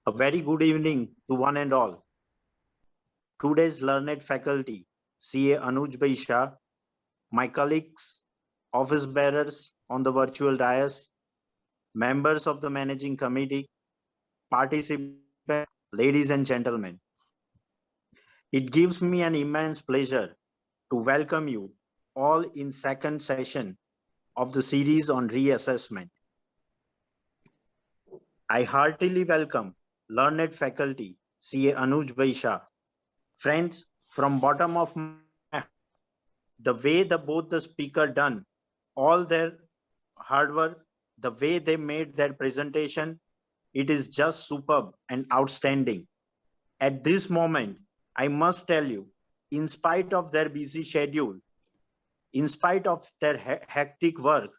A very good evening to one and all. Today's learned faculty, CA Anuj Bhai Shah, my colleagues, office bearers on the virtual dais, members of the managing committee, participants, ladies and gentlemen. It gives me an immense pleasure to welcome you all in second session of the series on reassessment. I heartily welcome learned faculty, CA Anuj Bhai Shah. Friends, from bottom of my heart, the way both the speaker done all their hard work, the way they made their presentation, it is just superb and outstanding. At this moment, I must tell you, in spite of their busy schedule, in spite of their hectic work,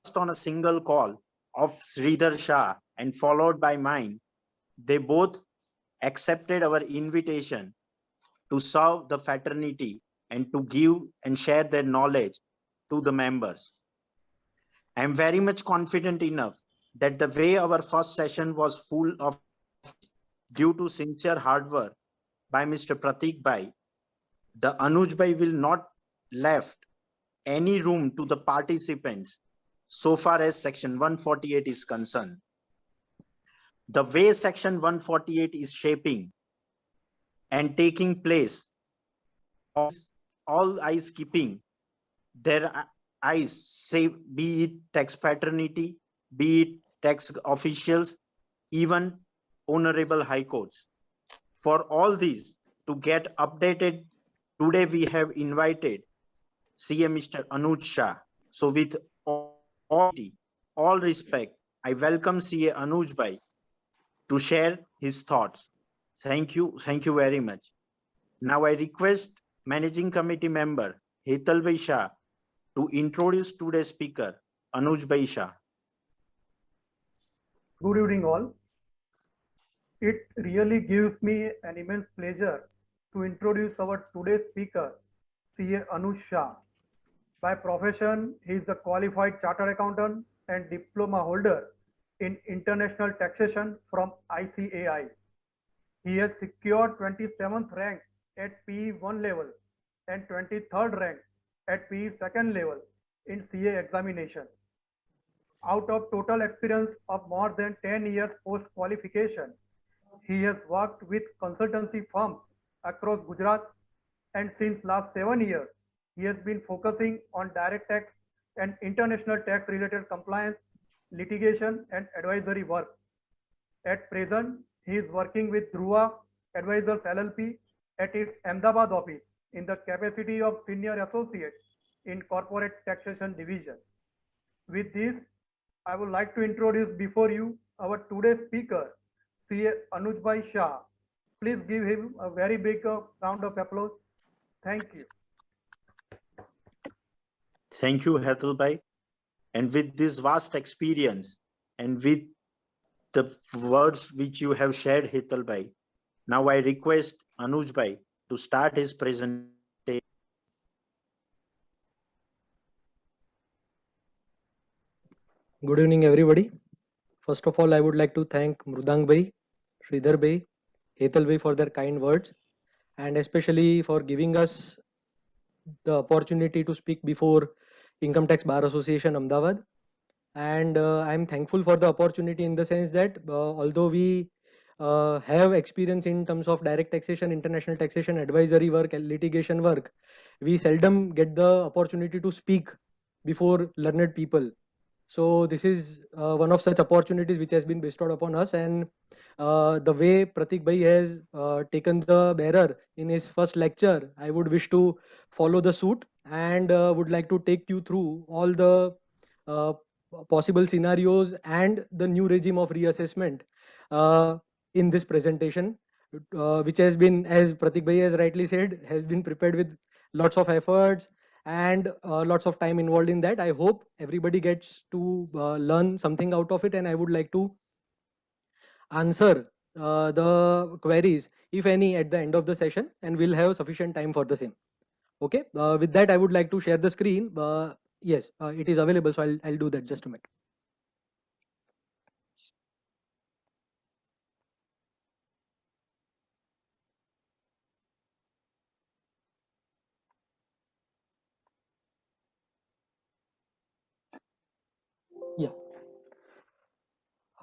just on a single call of Sridhar Shah and followed by mine, they both accepted our invitation to serve the fraternity and to give and share their knowledge to the members. I am very much confident enough that the way our first session was full of due to sincere hard work by Mr. Pratik Bhai, the Anuj Bhai will not left any room to the participants so far as section 148 is concerned. The way section 148 is shaping and taking place, all eyes keeping their eyes, say, be it tax fraternity, be it tax officials, even honorable high courts. For all these to get updated, today we have invited CM Mr. Anuj Shah. So with all respect, I welcome CA Anuj Bhai to share his thoughts. Thank you very much. Now I request Managing Committee member Hetal Bhai Shah to introduce today's speaker, Anuj Bhai Shah. Good evening all. It really gives me an immense pleasure to introduce our today's speaker, CA Anuj Shah. By profession, he is a qualified chartered accountant and diploma holder in international taxation from ICAI. He has secured 27th rank at PE1 level and 23rd rank at PE second level in CA examinations. Out of total experience of more than 10 years post-qualification, he has worked with consultancy firms across Gujarat, and since last 7 years, he has been focusing on direct tax and international tax related compliance, litigation and advisory work. At present, he is working with Dhruva Advisors LLP at its Ahmedabad office in the capacity of Senior Associate in Corporate Taxation Division. With this, I would like to introduce before you our today's speaker, CA Anuj Bhai Shah. Please give him a very big round of applause. Thank you. Thank you, Hetal Bhai. And with this vast experience and with the words which you have shared, Hetal Bhai, now I request Anuj Bhai to start his presentation. Good evening, everybody. First of all, I would like to thank Mrudang Bhai, Sridhar Bhai, Hetal Bhai for their kind words, and especially for giving us the opportunity to speak before Income Tax Bar Association Ahmedabad. And I'm thankful for the opportunity in the sense that although we have experience in terms of direct taxation, international taxation, advisory work, and litigation work, we seldom get the opportunity to speak before learned people. So this is one of such opportunities which has been bestowed upon us, and the way Pratik Bhai has taken the bearer in his first lecture, I would wish to follow the suit and would like to take you through all the possible scenarios and the new regime of reassessment in this presentation, which has been, as Pratik Bhai has rightly said, has been prepared with lots of efforts and lots of time involved in that. I hope everybody gets to learn something out of it, and I would like to answer the queries, if any, at the end of the session, and we'll have sufficient time for the same. Okay, with that, I would like to share the screen. Yes, it is available, so I'll do that. Just a minute.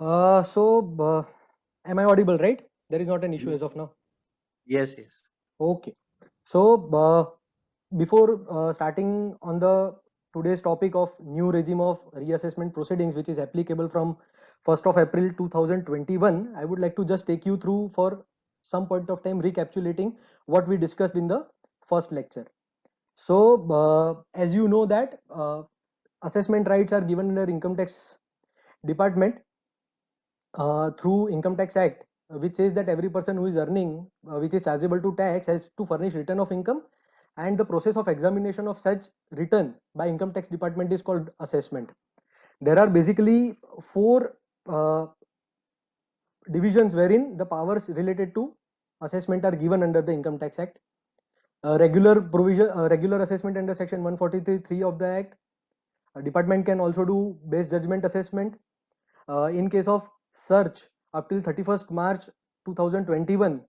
Am I audible, right? There is not an issue as of now. Yes, yes. Okay. So, before starting on the today's topic of new regime of reassessment proceedings, which is applicable from 1st of April 2021, I would like to just take you through for some point of time recapitulating what we discussed in the first lecture. So, as you know that assessment rights are given under Income Tax Department through Income Tax Act, which says that every person who is earning, which is chargeable to tax, has to furnish return of income, and the process of examination of such return by Income Tax Department is called assessment. There are basically four divisions wherein the powers related to assessment are given under the Income Tax Act. Regular assessment under section 143(3) of the Act. Department can also do base judgment assessment. In case of search up till 31st March 2021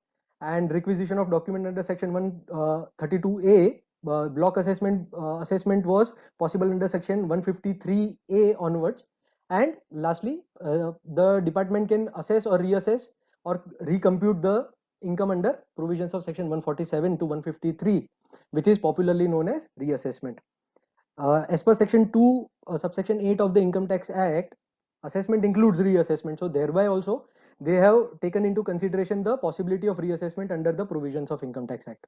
and requisition of document under section 132A, block assessment was possible under section 153A onwards. And lastly, the department can assess or reassess or recompute the income under provisions of section 147 to 153, which is popularly known as reassessment. As per section 2, subsection 8 of the Income Tax Act, assessment includes reassessment. So thereby also they have taken into consideration the possibility of reassessment under the provisions of Income Tax Act.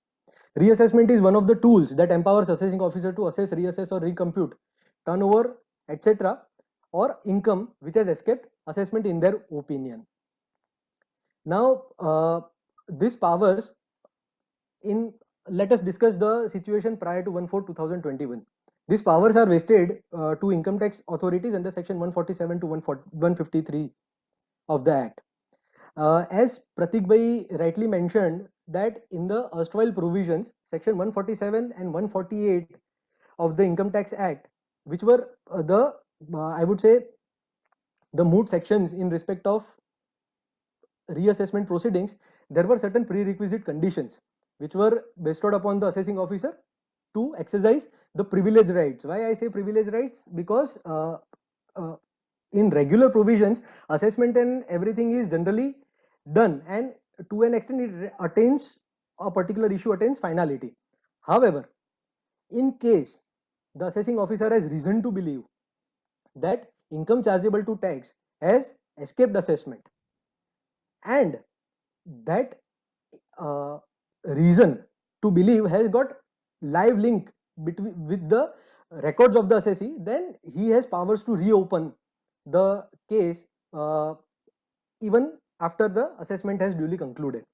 Reassessment is one of the tools that empowers assessing officer to assess, reassess or recompute turnover, etc. or income which has escaped assessment in their opinion. Now, these powers let us discuss the situation prior to 1/4/2021. These powers are vested to income tax authorities under section 147 to 153 of the Act. As Pratik Bhai rightly mentioned, that in the erstwhile provisions, section 147 and 148 of the Income Tax Act, which were I would say, the moot sections in respect of reassessment proceedings, there were certain prerequisite conditions which were bestowed upon the assessing officer to exercise the privilege rights. Why I say privilege rights? Because in regular provisions, assessment and everything is generally done, and to an extent it attains a particular issue attains finality. However, in case the assessing officer has reason to believe that income chargeable to tax has escaped assessment, and that reason to believe has got live link with the records of the assessee, then he has powers to reopen the case even after the assessment has duly concluded.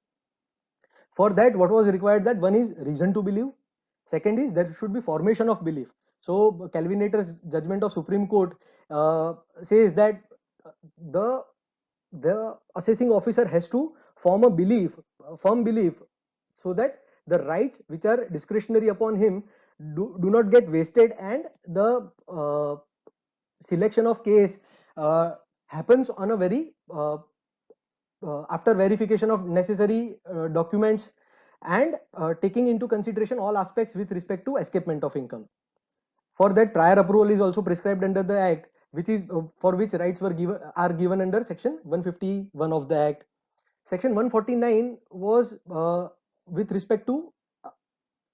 For that, what was required, that one is reason to believe, second is there should be formation of belief. So Calvinator's judgment of Supreme Court says that the assessing officer has to form a belief, a firm belief, so that the rights which are discretionary upon him do not get wasted, and the selection of case happens on a very after verification of necessary documents and taking into consideration all aspects with respect to escapement of income. For that, prior approval is also prescribed under the Act, which is for which rights are given under section 151 of the Act. Section 149 was with respect to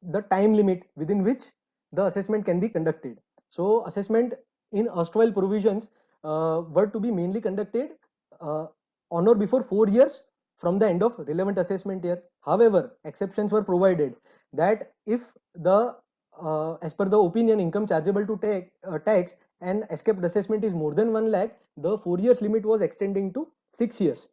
the time limit within which the assessment can be conducted. So assessment in erstwhile provisions were to be mainly conducted on or before 4 years from the end of relevant assessment year. However, exceptions were provided that if the as per the opinion, income chargeable to tax and escaped assessment is more than 1 lakh, the 4 years limit was extending to 6 years.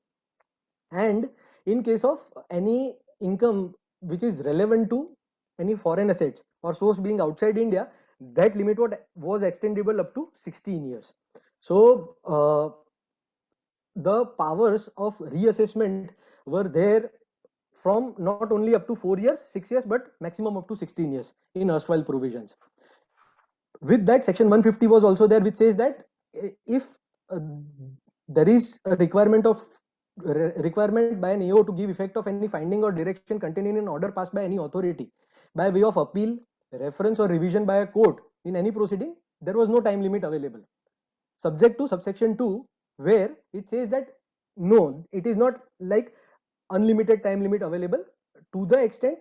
And in case of any income which is relevant to any foreign assets or source being outside India, that limit was extendable up to 16 years. So the powers of reassessment were there from not only up to 4 years, 6 years, but maximum up to 16 years in erstwhile provisions. With that, section 150 was also there, which says that if there is a requirement by an AO to give effect of any finding or direction contained in an order passed by any authority by way of appeal, reference or revision by a court in any proceeding, there was no time limit available. Subject to subsection 2, where it says that no, it is not like unlimited time limit available. To the extent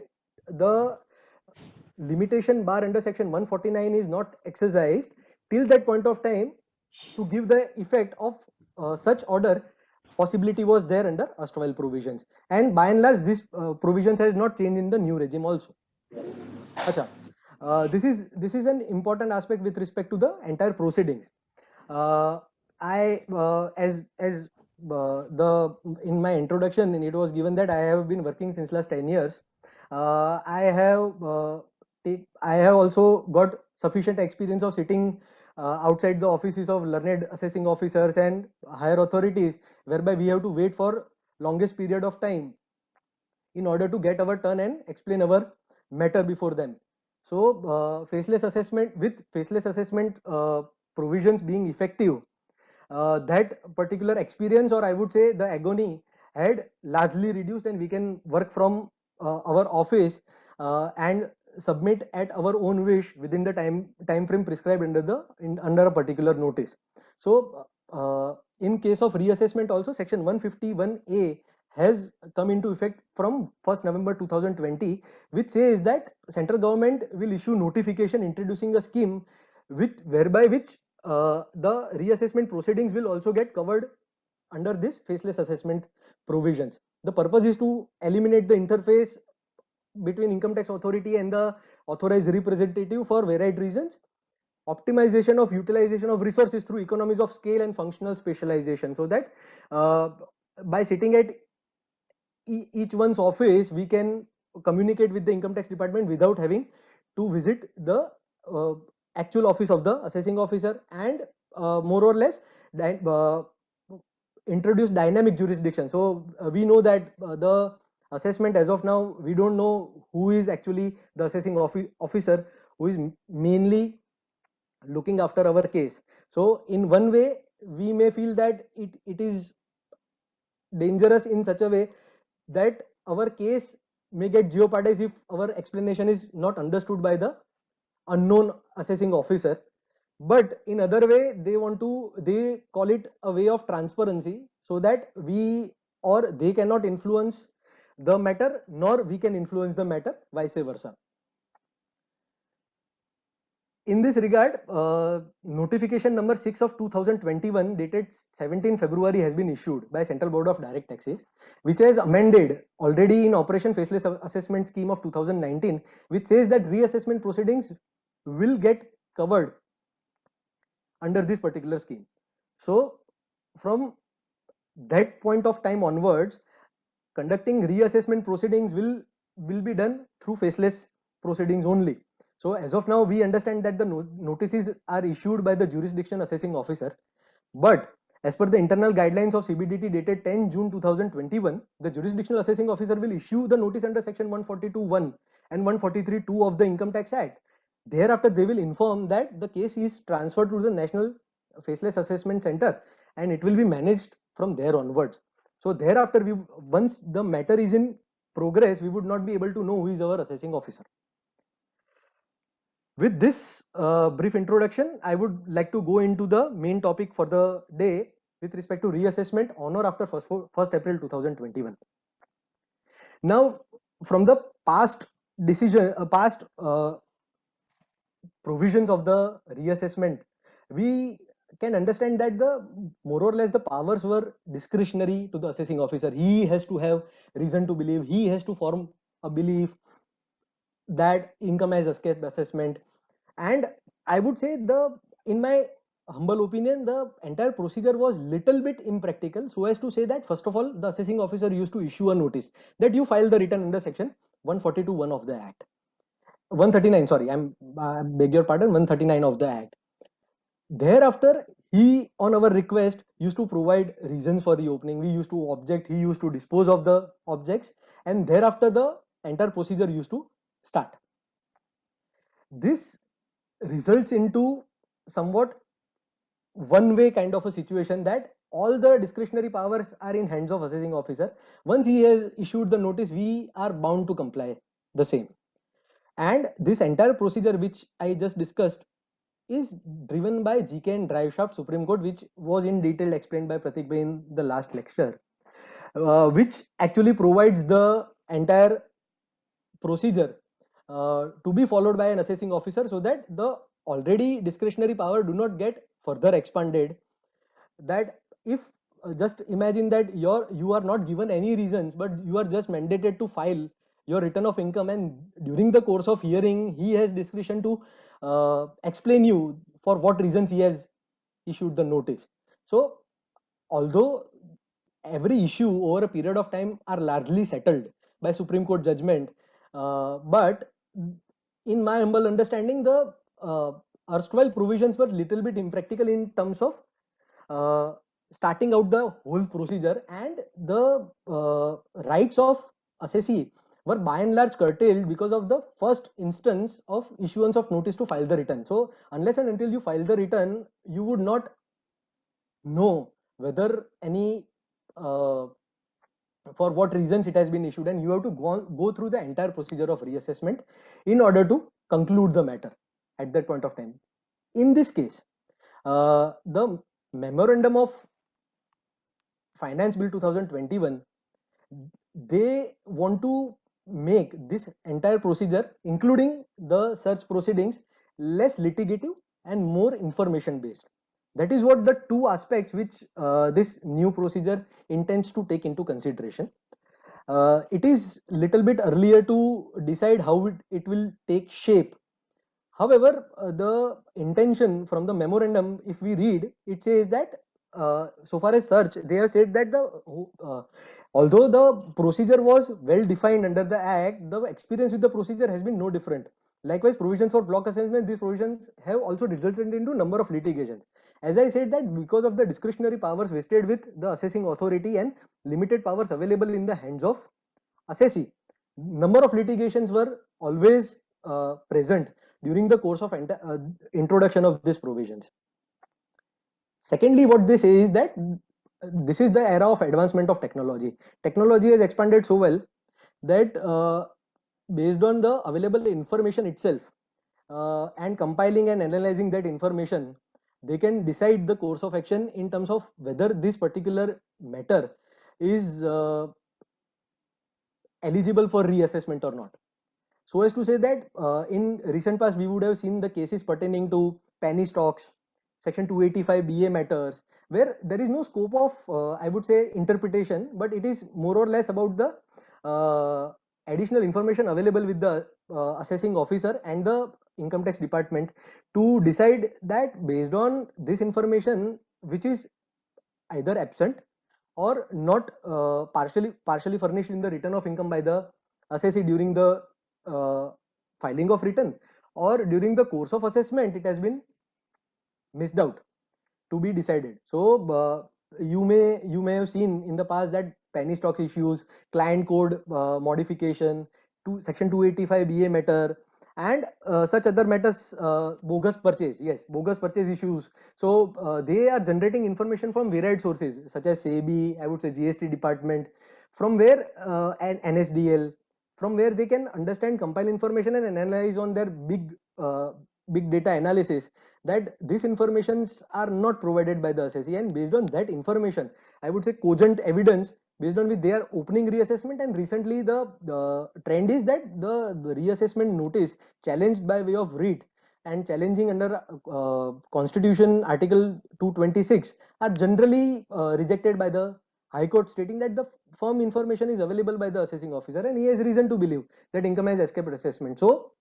the limitation bar under section 149 is not exercised till that point of time, to give the effect of such order, possibility was there under erstwhile provisions, and by and large this provisions has not changed in the new regime also. Acha. This is an important aspect with respect to the entire proceedings. I as the in my introduction it was given that I have been working since last 10 years. I have also got sufficient experience of sitting outside the offices of learned assessing officers and higher authorities, whereby we have to wait for longest period of time in order to get our turn and explain our matter before them. So faceless assessment, with faceless assessment provisions being effective, that particular experience, or I would say the agony, had largely reduced, and we can work from our office and submit at our own wish within the time frame prescribed under a particular notice. So in case of reassessment also, section 151A has come into effect from 1st November 2020, which says that central government will issue notification introducing a scheme whereby the reassessment proceedings will also get covered under this faceless assessment provisions. The purpose is to eliminate the interface between income tax authority and the authorized representative for varied reasons, optimization of utilization of resources through economies of scale and functional specialization, so that by sitting at each one's office we can communicate with the income tax department without having to visit the actual office of the assessing officer, and more or less introduce dynamic jurisdiction. So we know that the assessment as of now, we don't know who is actually the assessing officer who is mainly looking after our case. So in one way we may feel that it is dangerous in such a way that our case may get jeopardized if our explanation is not understood by the unknown assessing officer. But in other way, they call it a way of transparency, so that we or they cannot influence the matter, nor we can influence the matter, vice versa. In this regard, notification number 6 of 2021 dated 17 February has been issued by Central Board of Direct Taxes, which has amended already in operation faceless assessment scheme of 2019, which says that reassessment proceedings will get covered under this particular scheme. So from that point of time onwards, conducting reassessment proceedings will be done through faceless proceedings only. So as of now, we understand that the notices are issued by the jurisdiction assessing officer, but as per the internal guidelines of CBDT dated 10 June 2021, the jurisdictional assessing officer will issue the notice under section 142(1) and 143(2) of the Income Tax Act. Thereafter, they will inform that the case is transferred to the National Faceless Assessment Center and it will be managed from there onwards. So thereafter, once the matter is in progress, we would not be able to know who is our assessing officer. With this brief introduction, I would like to go into the main topic for the day with respect to reassessment on or after 1st April 2021. Now, from the past provisions of the reassessment, we can understand that more or less the powers were discretionary to the assessing officer. He has to have reason to believe, he has to form a belief that income has escaped assessment. And I would say, in my humble opinion, the entire procedure was little bit impractical, so as to say that first of all, the assessing officer used to issue a notice that you file the return under section 142(1) of the Act. 139, sorry, I beg your pardon, 139 of the Act. Thereafter, he, on our request, used to provide reasons for reopening. We used to object, he used to dispose of the objects, and thereafter the entire procedure used to start. This results into somewhat one-way kind of a situation, that all the discretionary powers are in hands of assessing officer. Once he has issued the notice, we are bound to comply the same. And this entire procedure which I just discussed is driven by GK and Driveshaft Supreme Court, which was in detail explained by Pratik Bhai in the last lecture, which actually provides the entire procedure to be followed by an assessing officer, so that the already discretionary power do not get further expanded. That if just imagine that you are not given any reasons, but you are just mandated to file your return of income, and during the course of hearing he has discretion to explain you for what reasons he has issued the notice. So although every issue over a period of time are largely settled by Supreme Court judgment, but in my humble understanding, the erstwhile provisions were little bit impractical in terms of starting out the whole procedure, and the rights of assessee were by and large curtailed because of the first instance of issuance of notice to file the return. So unless and until you file the return, you would not know whether any for what reasons it has been issued, and you have to go through the entire procedure of reassessment in order to conclude the matter at that point of time. In this case, the memorandum of Finance Bill 2021, they want to make this entire procedure, including the search proceedings, less litigative and more information based. That is what the two aspects which this new procedure intends to take into consideration. It is little bit earlier to decide how it will take shape. However, the intention from the memorandum, if we read, it says that so far as search, they have said that although the procedure was well defined under the Act, the experience with the procedure has been no different. Likewise, provisions for block assessment, these provisions have also resulted into number of litigations. As I said, that because of the discretionary powers vested with the assessing authority and limited powers available in the hands of assessee, number of litigations were always present during the course of introduction of these provisions. Secondly, what they say is that this is the era of advancement of technology. Technology has expanded so well that based on the available information itself and compiling and analyzing that information, they can decide the course of action in terms of whether this particular matter is eligible for reassessment or not. So as to say that in recent past, we would have seen the cases pertaining to penny stocks, Section 285 BA matters, where there is no scope of, I would say, interpretation, but it is more or less about the additional information available with the assessing officer and the income tax department to decide that based on this information, which is either absent or not partially furnished in the return of income by the assessee during the filing of return, or during the course of assessment it has been missed out to be decided. So you may have seen in the past that penny stock issues, client code modification to Section 285 BA matter, and such other matters, bogus purchase, yes, bogus purchase issues. So they are generating information from varied sources such as SEBI, I would say GST department, from where and NSDL, from where they can understand, compile information and analyze on their big data analysis that these informations are not provided by the assessee, and based on that information, I would say cogent evidence based on which they are opening reassessment. And recently the trend is that the reassessment notice challenged by way of writ and challenging under Constitution Article 226 are generally rejected by the High Court, stating that the firm information is available by the assessing officer and he has reason to believe that income has escaped assessment. So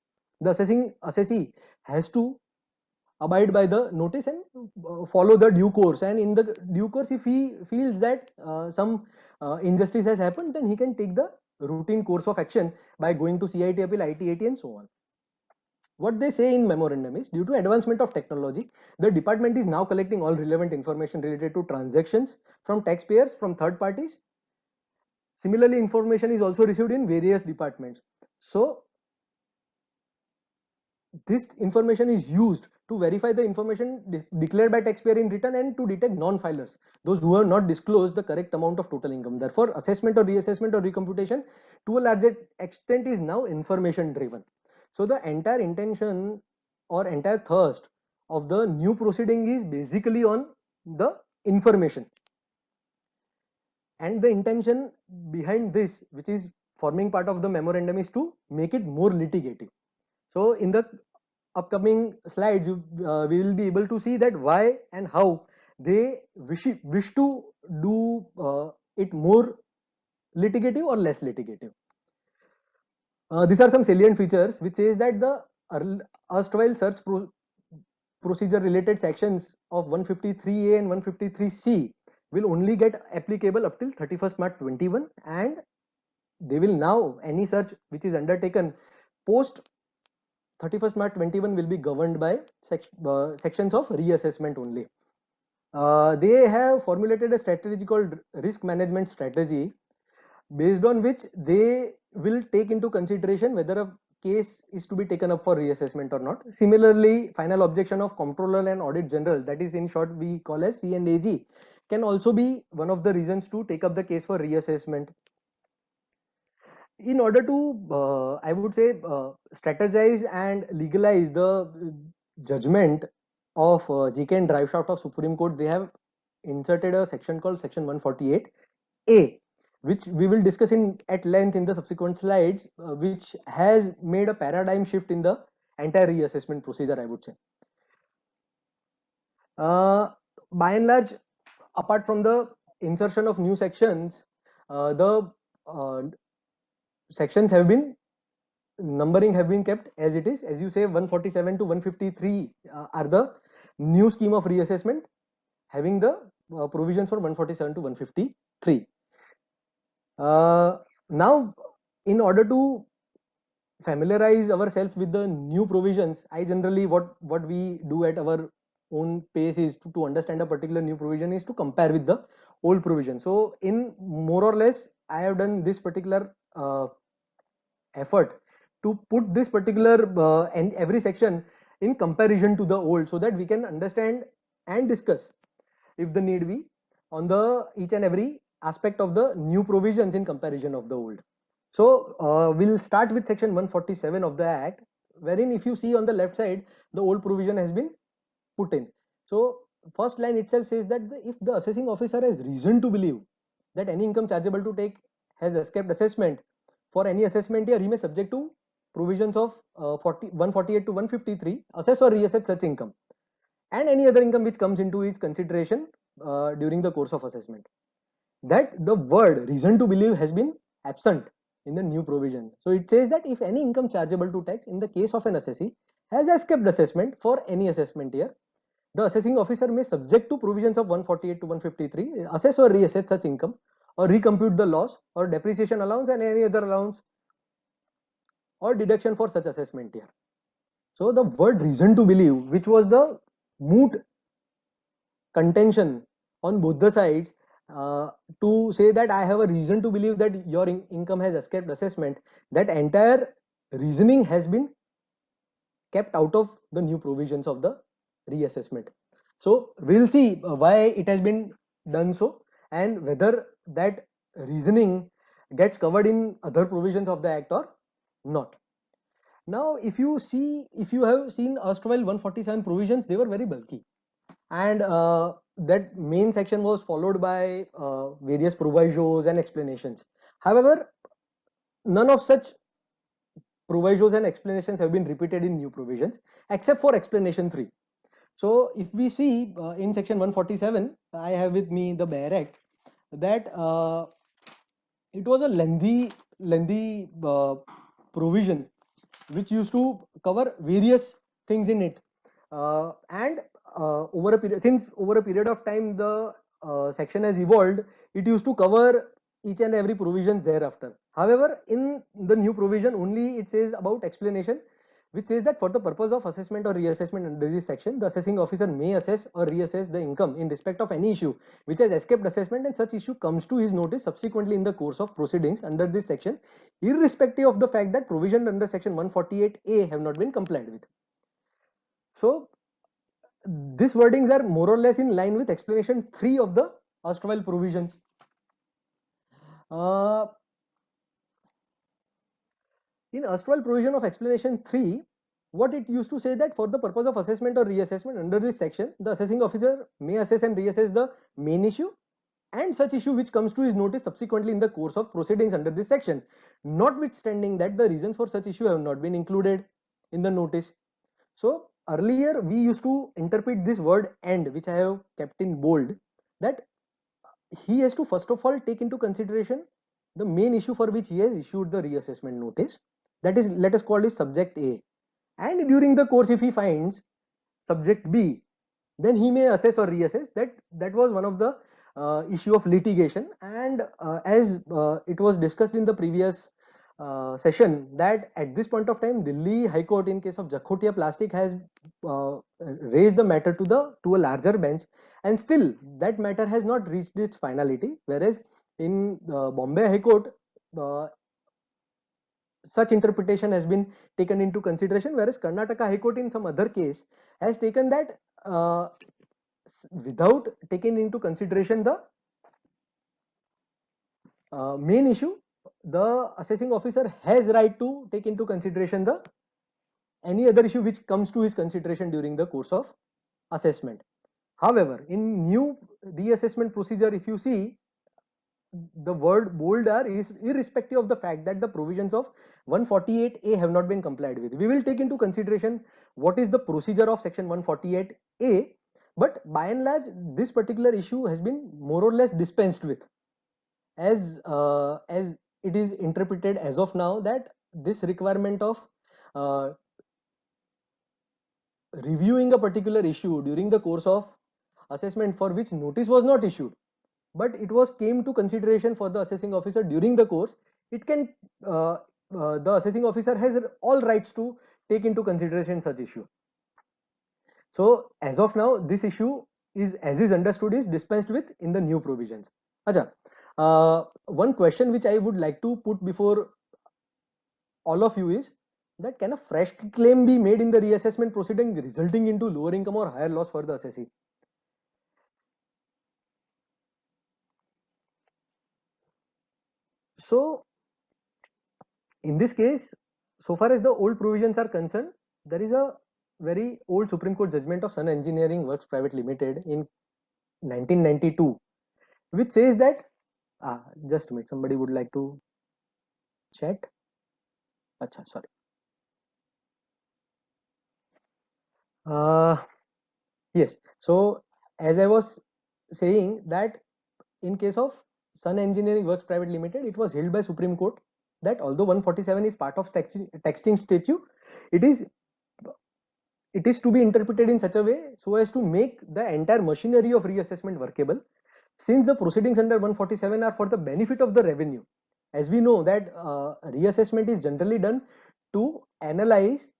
the assessee has to abide by the notice and follow the due course, and in the due course, if he feels that some injustice has happened, then he can take the routine course of action by going to CIT appeal, ITAT and so on. What they say in memorandum is, due to advancement of technology, the department is now collecting all relevant information related to transactions from taxpayers, from third parties. Similarly, information is also received in various departments. So this information is used to verify the information declared by taxpayer in return and to detect non-filers, those who have not disclosed the correct amount of total income. Therefore, assessment or reassessment or recomputation to a larger extent is now information driven. So the entire intention or entire thirst of the new proceeding is basically on the information, and the intention behind this, which is forming part of the memorandum, is to make it more litigative. So in the upcoming slides, we will be able to see that why and how they wish to do it more litigative or less litigative. These are some salient features which says that the erstwhile search procedure related sections of 153A and 153C will only get applicable up till 31st March 21, and they will now, any search which is undertaken post 31st March 21 will be governed by sections of reassessment only. They have formulated a strategy called risk management strategy, based on which they will take into consideration whether a case is to be taken up for reassessment or not. Similarly, final objection of Comptroller and Audit General, that is in short we call as C&AG, can also be one of the reasons to take up the case for reassessment. In order to, I would say, strategize and legalize the judgment of GK and Driveshaft of Supreme Court, they have inserted a section called Section 148A, which we will discuss at length in the subsequent slides, which has made a paradigm shift in the entire reassessment procedure, I would say. By and large, apart from the insertion of new sections, the sections have been numbering have been kept as it is. As you say, 147 to 153 are the new scheme of reassessment, having the provisions for 147 to 153. Now, in order to familiarize ourselves with the new provisions, I generally what we do at our own pace is to understand a particular new provision is to compare with the old provision. So in more or less, I have done this particular effort to put this particular and every section in comparison to the old, so that we can understand and discuss, if the need be, on the each and every aspect of the new provisions in comparison of the old. So we'll start with section 147 of the Act, wherein if you see on the left side, the old provision has been put in. So first line itself says that if the assessing officer has reason to believe that any income chargeable to take has escaped assessment for any assessment year, he may subject to provisions of 148 to 153 assess or reassess such income and any other income which comes into his consideration during the course of assessment. That the word reason to believe has been absent in the new provisions. So it says that if any income chargeable to tax in the case of an assessee has escaped assessment for any assessment year, the assessing officer may subject to provisions of 148 to 153 assess or reassess such income or recompute the loss or depreciation allowance and any other allowance or deduction for such assessment year. So the word reason to believe, which was the moot contention on both the sides, to say that I have a reason to believe that your income has escaped assessment, that entire reasoning has been kept out of the new provisions of the reassessment. So we'll see why it has been done so and whether that reasoning gets covered in other provisions of the Act or not. Now, if you have seen erstwhile 147 provisions, they were very bulky, and that main section was followed by various provisos and explanations. However, none of such provisos and explanations have been repeated in new provisions except for explanation 3. So if we see in section 147, I have with me the Bare Act, that it was a lengthy provision which used to cover various things in it, and over a period of time the section has evolved, it used to cover each and every provision thereafter. However, in the new provision only it says about explanation, which says that for the purpose of assessment or reassessment under this section, the assessing officer may assess or reassess the income in respect of any issue which has escaped assessment, and such issue comes to his notice subsequently in the course of proceedings under this section, irrespective of the fact that provision under section 148A have not been complied with. So these wordings are more or less in line with explanation 3 of the erstwhile provisions. In erstwhile provision of explanation 3, what it used to say that for the purpose of assessment or reassessment under this section, the assessing officer may assess and reassess the main issue and such issue which comes to his notice subsequently in the course of proceedings under this section, notwithstanding that the reasons for such issue have not been included in the notice. So earlier we used to interpret this word "and," which I have kept in bold, that he has to first of all take into consideration the main issue for which he has issued the reassessment notice. That is, let us call it subject A. And during the course, if he finds subject B, then he may assess or reassess. That was one of the issue of litigation. And as it was discussed in the previous session, that at this point of time, Delhi High Court in case of Jakhotia Plastic has raised the matter to a larger bench, and still that matter has not reached its finality. Whereas in Bombay High Court, such interpretation has been taken into consideration, whereas Karnataka High Court in some other case has taken that without taking into consideration the main issue, the assessing officer has right to take into consideration the any other issue which comes to his consideration during the course of assessment. However, in new reassessment procedure, if you see, the word bold are is irrespective of the fact that the provisions of 148A have not been complied with. We will take into consideration what is the procedure of section 148A, but by and large this particular issue has been more or less dispensed with, as it is interpreted as of now, that this requirement of reviewing a particular issue during the course of assessment for which notice was not issued, but it was came to consideration for the assessing officer during the course, it can the assessing officer has all rights to take into consideration such issue. So as of now, this issue is, as is understood, is dispensed with in the new provisions. Acha, one question which I would like to put before all of you is that can a fresh claim be made in the reassessment proceeding resulting into lower income or higher loss for the assessee? So in this case, so far as the old provisions are concerned, there is a very old Supreme Court judgment of Sun Engineering Works Private Limited in 1992, which says that just a minute, somebody would like to chat. Acha, sorry. Yes, so as I was saying that in case of Sun Engineering Works Private Limited, it was held by Supreme Court that although 147 is part of texting statute, it is to be interpreted in such a way so as to make the entire machinery of reassessment workable, since the proceedings under 147 are for the benefit of the revenue. As we know that reassessment is generally done to analyze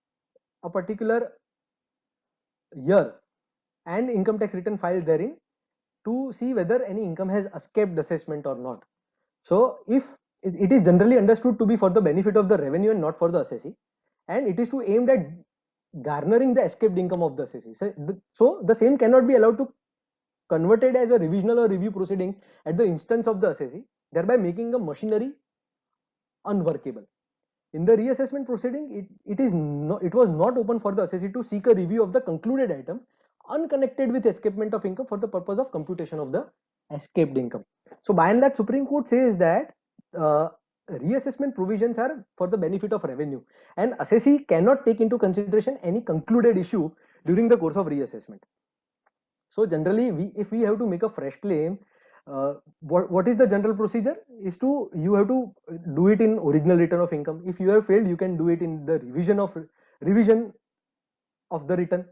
a particular year and income tax return filed therein to see whether any income has escaped assessment or not. So if it is generally understood to be for the benefit of the revenue and not for the assessee, and it is to aimed at garnering the escaped income of the assessee. So the same cannot be allowed to converted as a revisional or review proceeding at the instance of the assessee, thereby making a machinery unworkable. In the reassessment proceeding, it was not open for the assessee to seek a review of the concluded item unconnected with escapement of income for the purpose of computation of the escaped income. So by and large, Supreme Court says that reassessment provisions are for the benefit of revenue, and assessee cannot take into consideration any concluded issue during the course of reassessment. So generally, if we have to make a fresh claim, what is the general procedure is you have to do it in original return of income. If you have failed, you can do it in the revision of the return.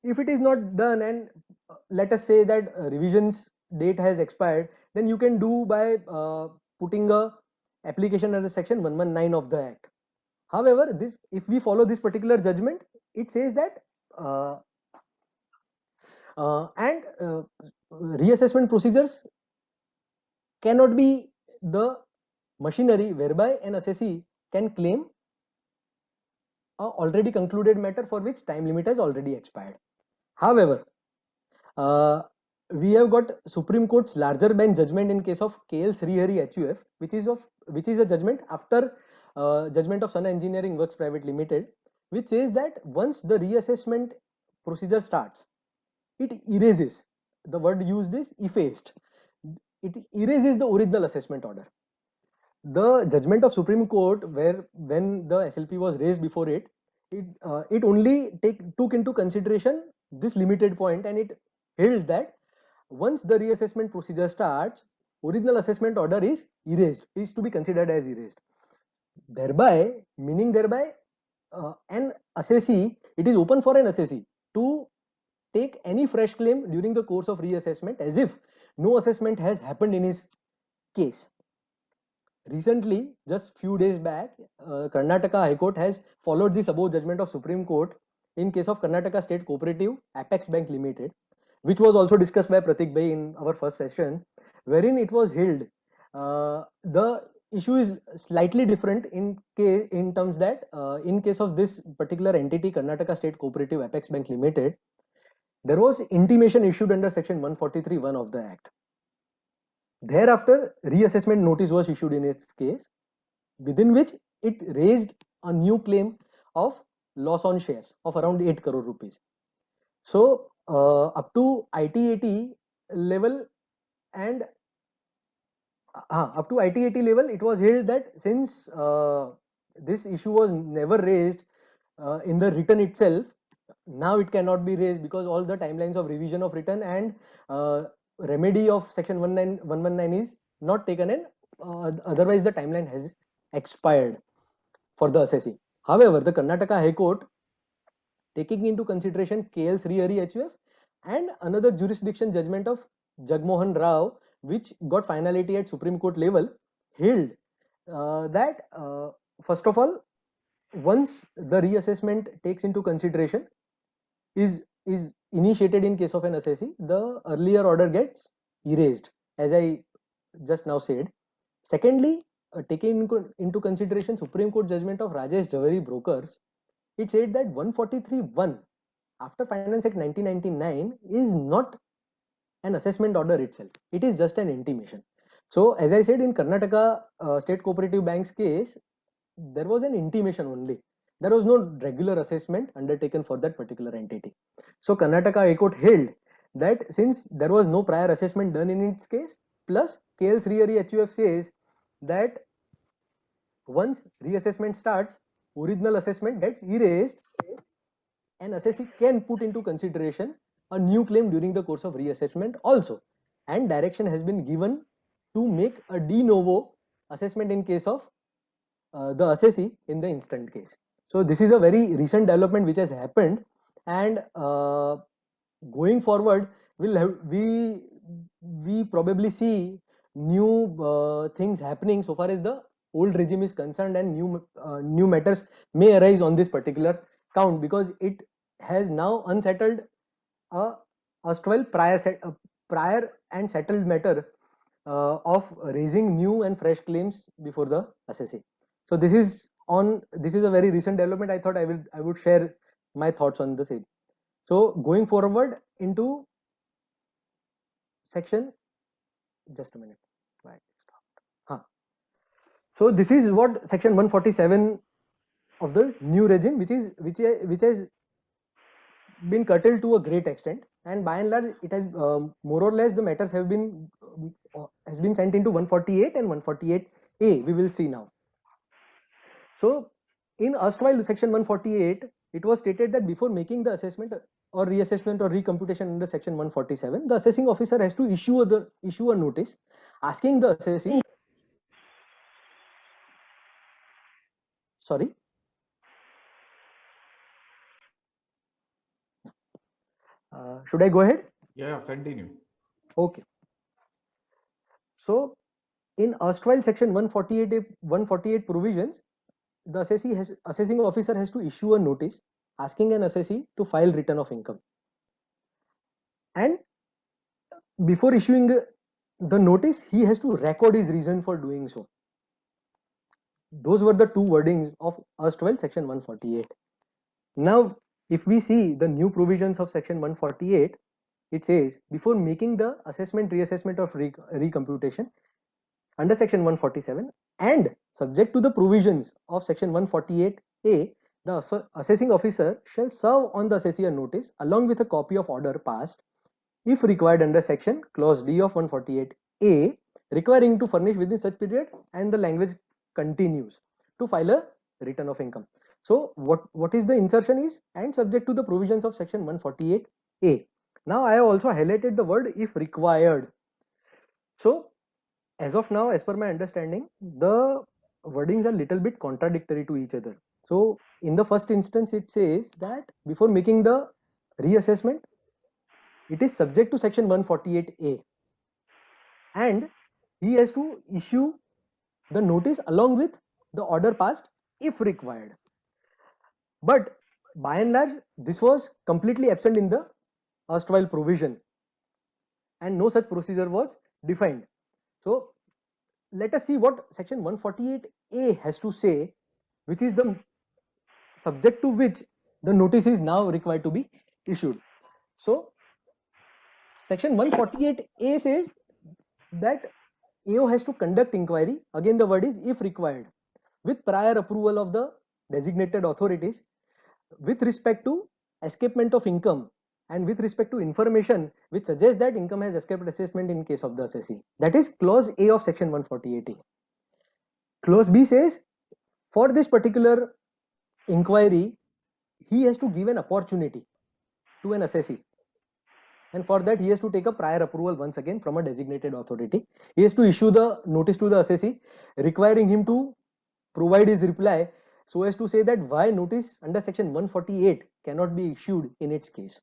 If it is not done, and let us say that revisions date has expired, then you can do by putting a application under section 119 of the act. However, if we follow this particular judgment, it says that reassessment procedures cannot be the machinery whereby an assessee can claim a already concluded matter for which time limit has already expired. However, we have got Supreme Court's larger bench judgment in case of KL Srihari HUF, which is a judgment after judgment of Sun Engineering Works Private Limited, which says that once the reassessment procedure starts, it erases. The word used is effaced. It erases the original assessment order. The judgment of Supreme Court, where when the SLP was raised before it only took into consideration this limited point, and it held that once the reassessment procedure starts, original assessment order is erased, is to be considered as erased. Thereby, meaning thereby, an assessee, it is open for an assessee to take any fresh claim during the course of reassessment as if no assessment has happened in his case. Recently, just few days back, Karnataka High Court has followed this above judgment of Supreme Court in case of Karnataka State Cooperative Apex Bank Limited, which was also discussed by Pratik Bhai in our first session, wherein it was held. The issue is slightly different in terms that in case of this particular entity, Karnataka State Cooperative Apex Bank Limited, there was intimation issued under section 143(1) of the Act. Thereafter, reassessment notice was issued in its case, within which it raised a new claim of loss on shares of around 8 crore rupees. So up to IT80 level and up to IT80 level, it was held that since this issue was never raised in the return itself, now it cannot be raised because all the timelines of revision of return and remedy of section 119 is not taken in, otherwise the timeline has expired for the assessee. However, the Karnataka High Court, taking into consideration KL Sri Hari HUF and another jurisdiction judgment of Jagmohan Rao, which got finality at Supreme Court level, held that first of all, once the reassessment takes into consideration is initiated in case of an assessee, the earlier order gets erased, as I just now said. Secondly, taking into consideration Supreme Court judgment of Rajesh Jhaveri Brokers, it said that 143(1) after Finance Act 1999 is not an assessment order itself. It is just an intimation. So as I said, in Karnataka State Cooperative Bank's case, there was an intimation only. There was no regular assessment undertaken for that particular entity. So Karnataka High Court held that since there was no prior assessment done in its case, plus KL Sri Hari HUF says that once reassessment starts, original assessment gets erased, an assessee can put into consideration a new claim during the course of reassessment also, and direction has been given to make a de novo assessment in case of the assessee in the instant case. So this is a very recent development which has happened, and going forward we probably see new things happening so far as the old regime is concerned, and new matters may arise on this particular count, because it has now unsettled a erstwhile prior and settled matter of raising new and fresh claims before the assessee. So this is a very recent development. I thought I would share my thoughts on the same. So going forward into section, just a minute. Right. So this is what section 147 of the new regime, which has been curtailed to a great extent, and by and large it has more or less the matters has been sent into 148 and 148A. We will see now. So in erstwhile section 148, it was stated that before making the assessment or reassessment or recomputation under section 147, the assessing officer has to issue a notice asking the assessee. Sorry. Should I go ahead? Yeah, continue. Okay. So in erstwhile section 148 provisions, the assessing officer has to issue a notice asking an assessee to file return of income, and before issuing the notice, he has to record his reason for doing so. Those were the two wordings of erstwhile section 148. Now if we see the new provisions of section 148, it says before making the assessment, reassessment of recomputation under section 147 and subject to the provisions of section 148A, the assessing officer shall serve on the assessee a notice along with a copy of order passed if required under section clause D of 148A, requiring to furnish within such period, and the language continues to file a return of income. So what is the insertion is, and subject to the provisions of section 148A. Now I have also highlighted the word if required. So as of now, as per my understanding, the wordings are little bit contradictory to each other. So in the first instance, it says that before making the reassessment, it is subject to section 148A, and he has to issue the notice along with the order passed if required. But by and large, this was completely absent in the erstwhile provision, and no such procedure was defined. So let us see what section 148A has to say, which is the subject to which the notice is now required to be issued. So section 148A says that AO has to conduct inquiry, again the word is if required, with prior approval of the designated authorities with respect to escapement of income and with respect to information which suggests that income has escaped assessment in case of the assessee. That is clause A of section 148A. Clause B says for this particular inquiry, he has to give an opportunity to an assessee, and for that he has to take a prior approval once again from a designated authority. He has to issue the notice to the assessee requiring him to provide his reply so as to say that why notice under section 148 cannot be issued in its case.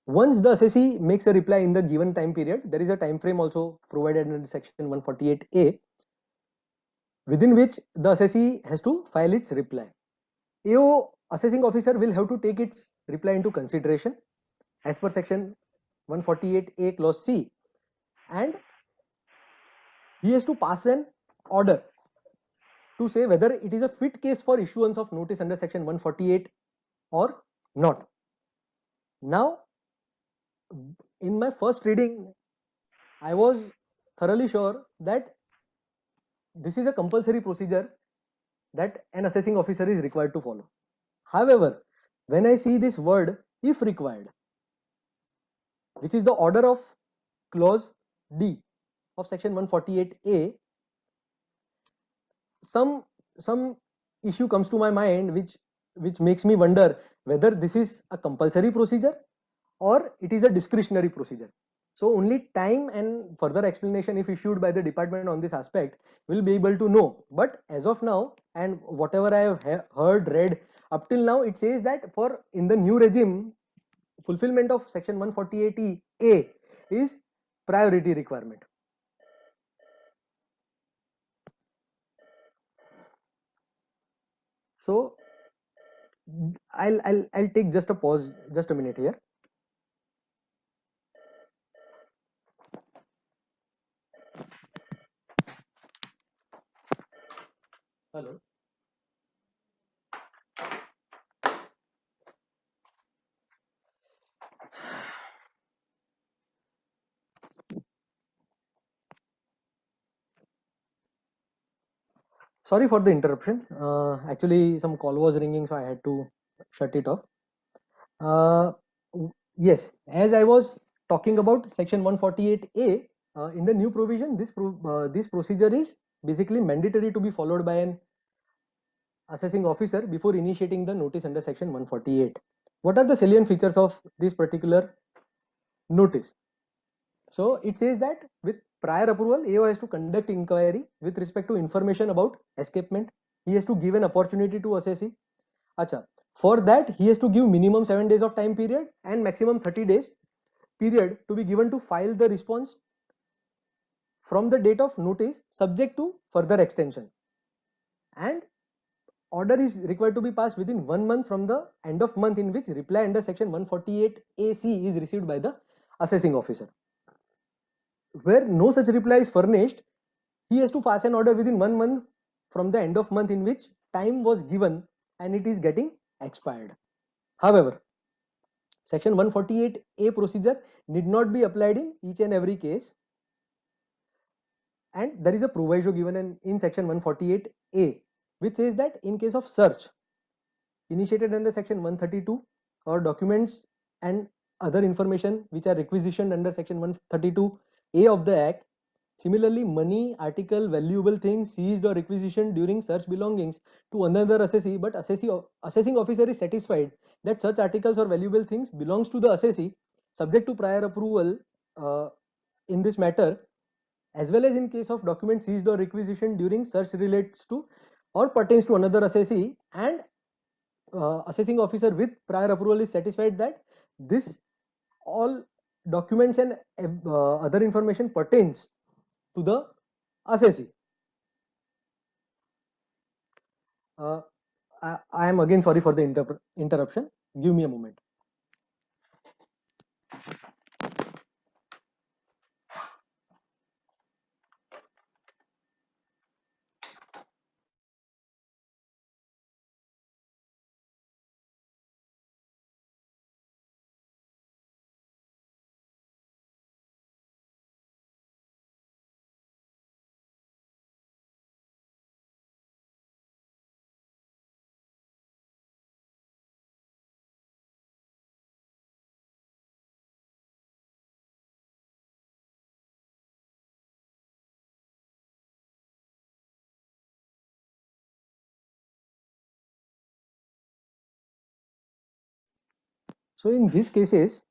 Once the assessee makes a reply in the given time period, there is a time frame also provided under section 148A, within which the assessee has to file its reply. AO assessing officer will have to take its reply into consideration as per section 148A clause C, and he has to pass an order to say whether it is a fit case for issuance of notice under section 148 or not. Now, in my first reading, I was thoroughly sure that this is a compulsory procedure that an assessing officer is required to follow. However, when I see this word if required, which is the order of clause D of section 148A, some issue comes to my mind which makes me wonder whether this is a compulsory procedure or it is a discretionary procedure. So only time and further explanation if issued by the department on this aspect will be able to know. But as of now, and whatever I have heard, read up till now, it says that for in the new regime, fulfillment of section 148A is priority requirement. So I'll take just a pause, just a minute here. Hello. Sorry for the interruption. Actually, some call was ringing, so I had to shut it off. Yes, as I was talking about section 148A, in the new provision, this procedure is basically mandatory to be followed by an assessing officer before initiating the notice under section 148. What are the salient features of this particular notice? So it says that with prior approval, AO has to conduct inquiry with respect to information about escapement. He has to give an opportunity to assessee. Acha. For that, he has to give minimum 7 days of time period and maximum 30 days period to be given to file the response from the date of notice, subject to further extension. And order is required to be passed within 1 month from the end of month in which reply under section 148AC is received by the assessing officer. Where no such reply is furnished, he has to pass an order within 1 month from the end of month in which time was given and it is getting expired. However, section 148A procedure need not be applied in each and every case, and there is a proviso given in section 148A which says that in case of search, initiated under section 132 or documents and other information which are requisitioned under section 132A of the Act. Similarly, money, article, valuable things seized or requisitioned during such belongings to another assessee, but assessing officer is satisfied that such articles or valuable things belongs to the assessee, subject to prior approval in this matter, as well as in case of documents seized or requisitioned during search relates to or pertains to another assessee, and assessing officer with prior approval is satisfied that this all documents and other information pertains to the assessee. I am again sorry for the interruption. Give me a moment. So in these cases,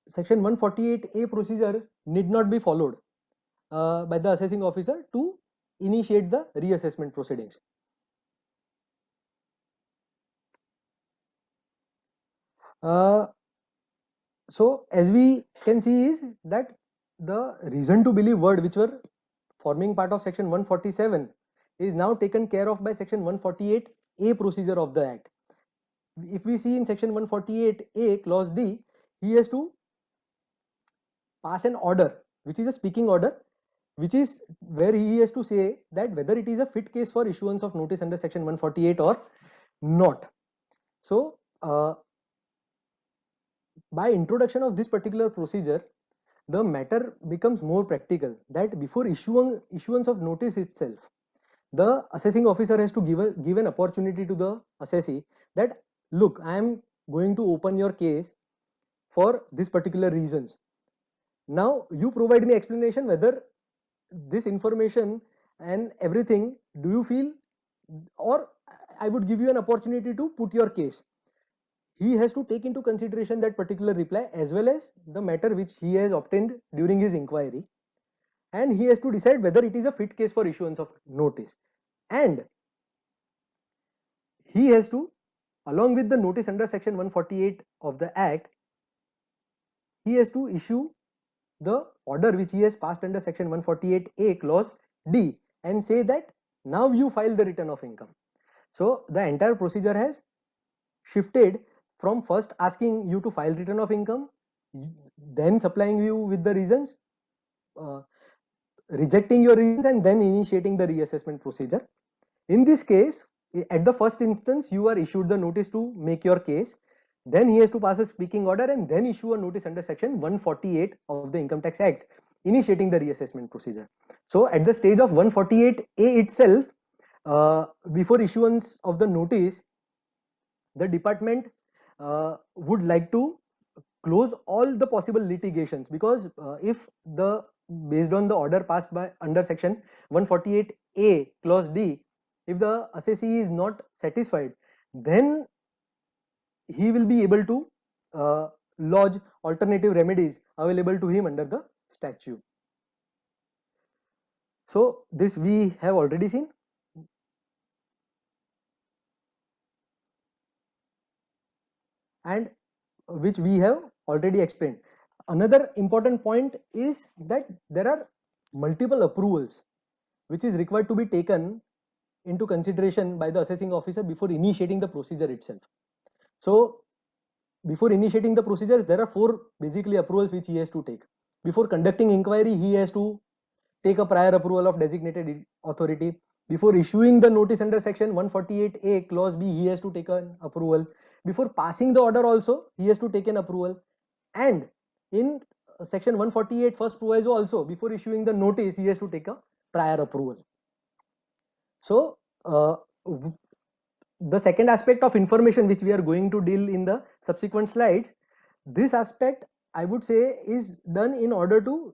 section 148A procedure need not be followed by the assessing officer to initiate the reassessment proceedings. So as we can see is that the reason to believe word which were forming part of section 147 is now taken care of by section 148A procedure of the Act. If we see in section 148A clause D, he has to pass an order which is a speaking order, which is where he has to say that whether it is a fit case for issuance of notice under section 148 or not. So by introduction of this particular procedure, the matter becomes more practical, that before issuance of notice itself, the assessing officer has to give an opportunity to the assessee that, look, I am going to open your case for this particular reasons. Now you provide me explanation whether this information and everything, do you feel, or I would give you an opportunity to put your case. He has to take into consideration that particular reply as well as the matter which he has obtained during his inquiry, and he has to decide whether it is a fit case for issuance of notice. And he has to, along with the notice under section 148 of the Act, he has to issue the order which he has passed under section 148A clause D and say that now you file the return of income. So the entire procedure has shifted from first asking you to file return of income, then supplying you with the reasons, rejecting your reasons, and then initiating the reassessment procedure. In this case, at the first instance, you are issued the notice to make your case. Then he has to pass a speaking order and then issue a notice under section 148 of the Income Tax Act, initiating the reassessment procedure. So at the stage of 148A itself, before issuance of the notice, the department would like to close all the possible litigations, because if the based on the order passed by under section 148A clause D, if the assessee is not satisfied, then he will be able to lodge alternative remedies available to him under the statute. So this we have already seen. And which we have already explained. Another important point is that there are multiple approvals which is required to be taken into consideration by the assessing officer before initiating the procedure itself. So before initiating the procedures, there are four basically approvals which he has to take. Before conducting inquiry, he has to take a prior approval of designated authority. Before issuing the notice under section 148A clause B, he has to take an approval. Before passing the order also, he has to take an approval. And in section 148 first proviso also, before issuing the notice, he has to take a prior approval. So the second aspect of information which we are going to deal in the subsequent slides, this aspect I would say is done in order to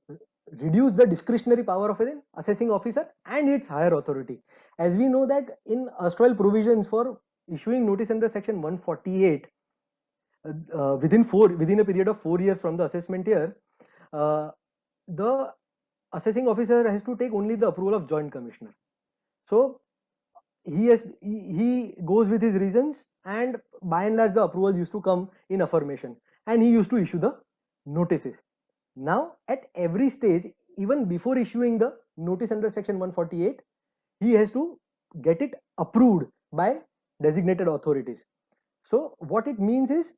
reduce the discretionary power of an assessing officer and its higher authority. As we know that in erstwhile provisions for issuing notice under section 148, within a period of 4 years from the assessment year, the assessing officer has to take only the approval of joint commissioner. So he goes with his reasons, and by and large the approval used to come in affirmation, and he used to issue the notices. Now at every stage, even before issuing the notice under section 148, he has to get it approved by designated authorities. So what it means is,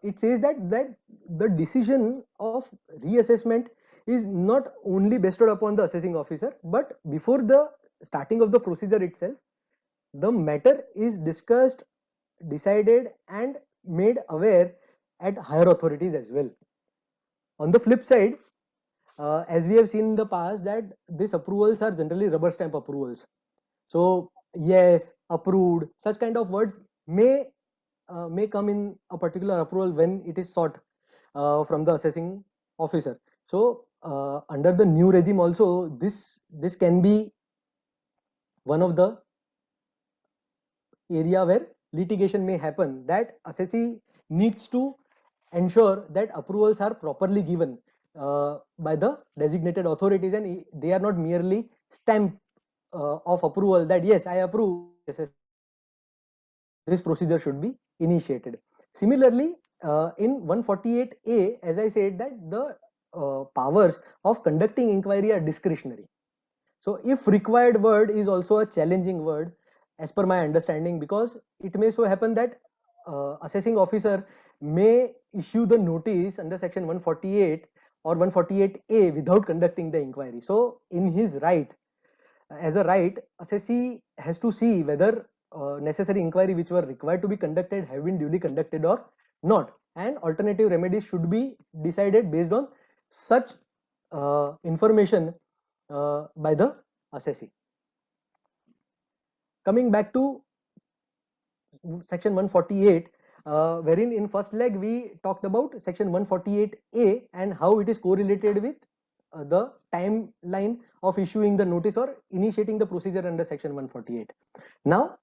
it says that the decision of reassessment is not only bestowed upon the assessing officer, but before the starting of the procedure itself, the matter is discussed, decided, and made aware at higher authorities as well. On the flip side, as we have seen in the past, that these approvals are generally rubber stamp approvals. So yes, approved, such kind of words may come in a particular approval when it is sought from the assessing officer. So under the new regime also, this can be one of the area where litigation may happen, that assessee needs to ensure that approvals are properly given by the designated authorities, and they are not merely stamp of approval that yes, I approve, this procedure should be initiated. Similarly, in 148A, as I said, that the powers of conducting inquiry are discretionary. So if required word is also a challenging word as per my understanding, because it may so happen that assessing officer may issue the notice under section 148 or 148A without conducting the inquiry. So in his right, as a right, assessee has to see whether necessary inquiry which were required to be conducted have been duly conducted or not, and alternative remedies should be decided based on such information by the assessee. Coming back to section 148, wherein in first leg we talked about section 148A and how it is correlated with the timeline of issuing the notice or initiating the procedure under section 148. Now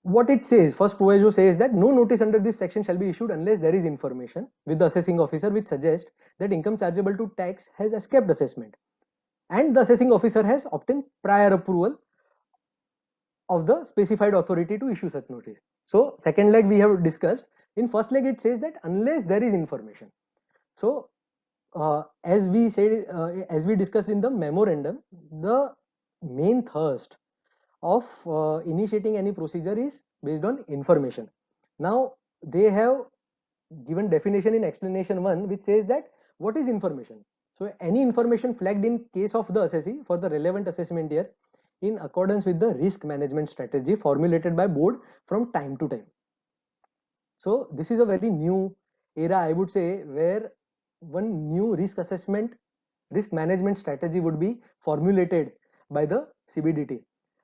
what it says, first proviso says that no notice under this section shall be issued unless there is information with the assessing officer which suggests that income chargeable to tax has escaped assessment, and the assessing officer has obtained prior approval of the specified authority to issue such notice. So second leg we have discussed. In first leg it says that unless there is information. So as we said, as we discussed in the memorandum, the main thrust of initiating any procedure is based on information. Now they have given definition in explanation 1 which says that what is information. So any information flagged in case of the assessee for the relevant assessment year in accordance with the risk management strategy formulated by board from time to time. So this is a very new era, I would say, where one new risk management strategy would be formulated by the CBDT.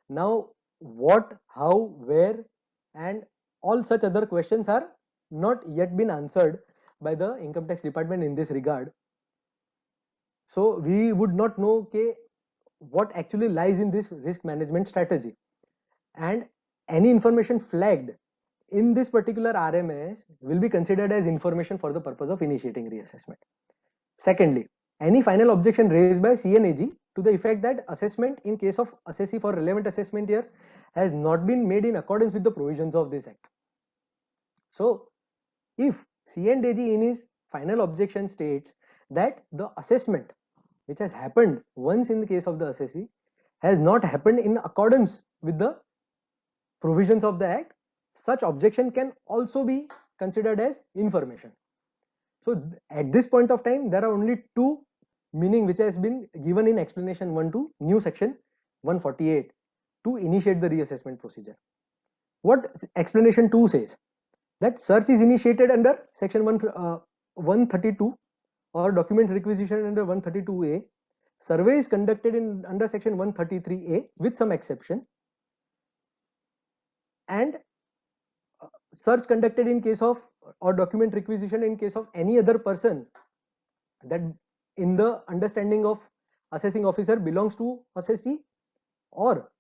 Now what, how, where, and all such other questions are not yet been answered by the income tax department in this regard. So we would not know what actually lies in this risk management strategy, and any information flagged in this particular RMS will be considered as information for the purpose of initiating reassessment. Secondly, any final objection raised by CNAG to the effect that assessment in case of assessee for relevant assessment year has not been made in accordance with the provisions of this act. So if CNAG in his final objection states that the assessment which has happened once in the case of the assessee has not happened in accordance with the provisions of the act, such objection can also be considered as information. So at this point of time, there are only two meaning which has been given in explanation 1 to new section 148 to initiate the reassessment procedure. What explanation 2 says, that search is initiated under section 132 or document requisition under 132A survey is conducted in under section 133A with some exception, and search conducted in case of or document requisition in case of any other person that in the understanding of assessing officer belongs to assessee, or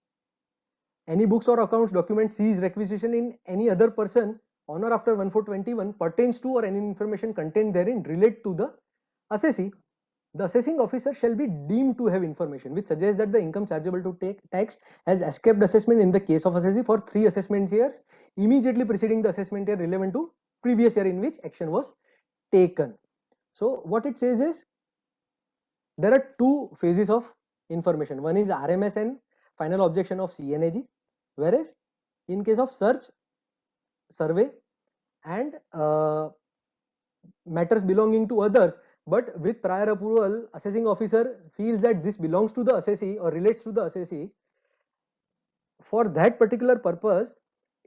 any books or accounts document seized requisition in any other person on or after 1421 pertains to or any information contained therein relate to the assessee, the assessing officer shall be deemed to have information which suggests that the income chargeable to take tax has escaped assessment in the case of assessee for 3 assessment years immediately preceding the assessment year relevant to previous year in which action was taken. So what it says is there are two phases of information. One is RMS and final objection of CNAG, whereas in case of search, survey and matters belonging to others, but with prior approval, assessing officer feels that this belongs to the assessee or relates to the assessee. For that particular purpose,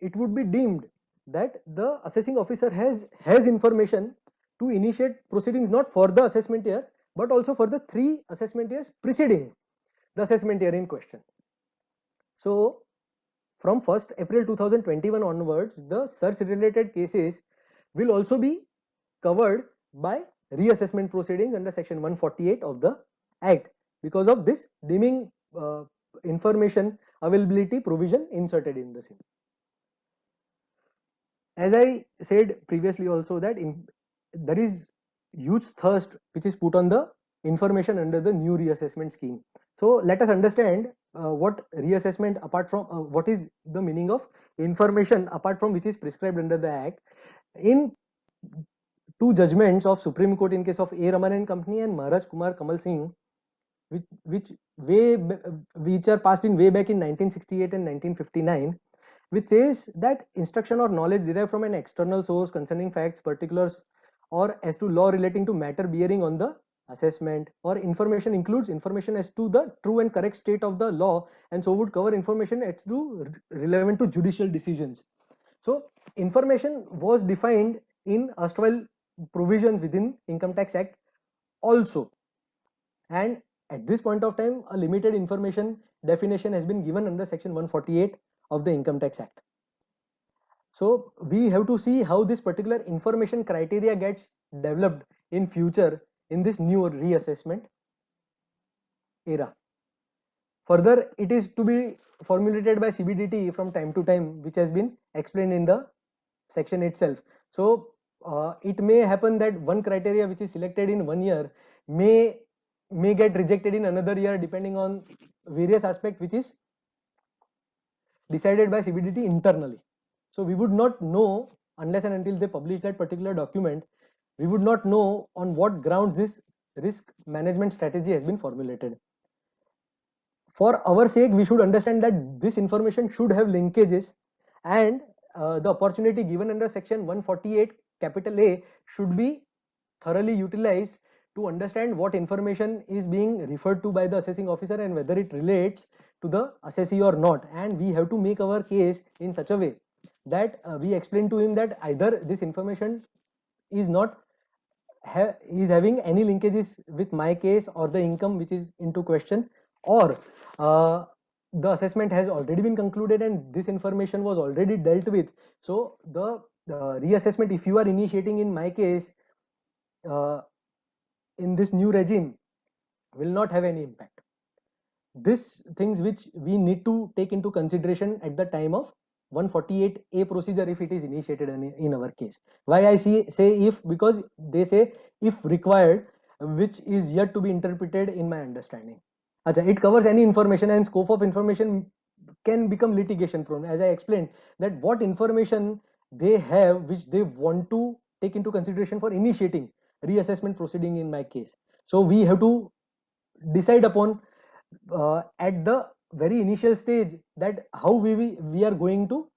it would be deemed that the assessing officer has information to initiate proceedings not for the assessment year but also for the 3 assessment years preceding the assessment year in question. So from 1st April 2021 onwards, the search related cases will also be covered by reassessment proceedings under section 148 of the Act because of this deeming information availability provision inserted in the same. As I said previously also that there is huge thrust which is put on the information under the new reassessment scheme. So let us understand what reassessment apart from what is the meaning of information apart from which is prescribed under the Act. In 2 judgments of Supreme Court in case of A. Raman and Company and Maharaj Kumar Kamal Singh, which are passed in way back in 1968 and 1959, which says that instruction or knowledge derived from an external source concerning facts, particulars, or as to law relating to matter bearing on the assessment, or information includes information as to the true and correct state of the law, and so would cover information as to relevant to judicial decisions. So information was defined in erstwhile provisions within Income Tax Act also, and at this point of time a limited information definition has been given under section 148 of the Income Tax Act. So we have to see how this particular information criteria gets developed in future in this new reassessment era. Further, it is to be formulated by CBDT from time to time, which has been explained in the section itself. So it may happen that one criteria which is selected in 1 year may get rejected in another year depending on various aspects which is decided by CBDT internally. So we would not know unless and until they publish that particular document, we would not know on what grounds this risk management strategy has been formulated. For our sake, we should understand that this information should have linkages, and the opportunity given under section 148 capital A should be thoroughly utilized to understand what information is being referred to by the assessing officer and whether it relates to the assessee or not. And we have to make our case in such a way that we explain to him that either this information is not is having any linkages with my case or the income which is into question, or the assessment has already been concluded and this information was already dealt with. So the reassessment, if you are initiating in my case in this new regime, will not have any impact. These things which we need to take into consideration at the time of 148A procedure if it is initiated in our case. Why I say if? Because they say if required, which is yet to be interpreted in my understanding. It covers any information, and scope of information can become litigation prone, as I explained that what information they have which they want to take into consideration for initiating reassessment proceeding in my case. So we have to decide upon at the very initial stage that how we are going to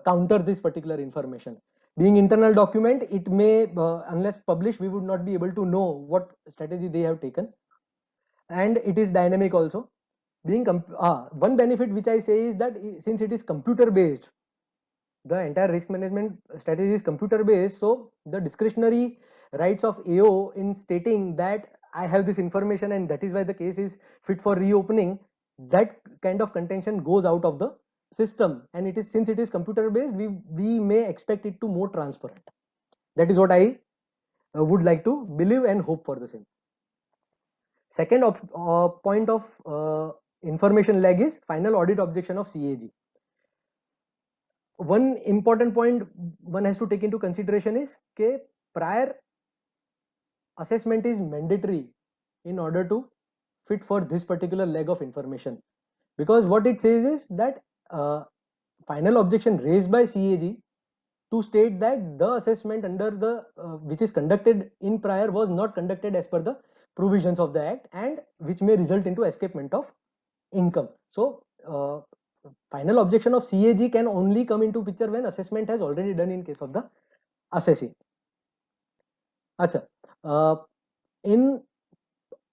counter this particular information. Being internal document, it may unless published we would not be able to know what strategy they have taken, and it is dynamic also. Being one benefit which I say is that since it is computer based, the entire risk management strategy is computer based, so the discretionary rights of AO in stating that I have this information and that is why the case is fit for reopening, that kind of contention goes out of the system, and it is, since it is computer based, we may expect it to more transparent. That is what I would like to believe and hope for the same. Second point of information lag is final audit objection of CAG. One important point one has to take into consideration is that prior assessment is mandatory in order to fit for this particular leg of information, because what it says is that final objection raised by CAG to state that the assessment under the which is conducted in prior was not conducted as per the provisions of the act, and which may result into escapement of income. So final objection of CAG can only come into picture when assessment has already done in case of the assessee. Acha, in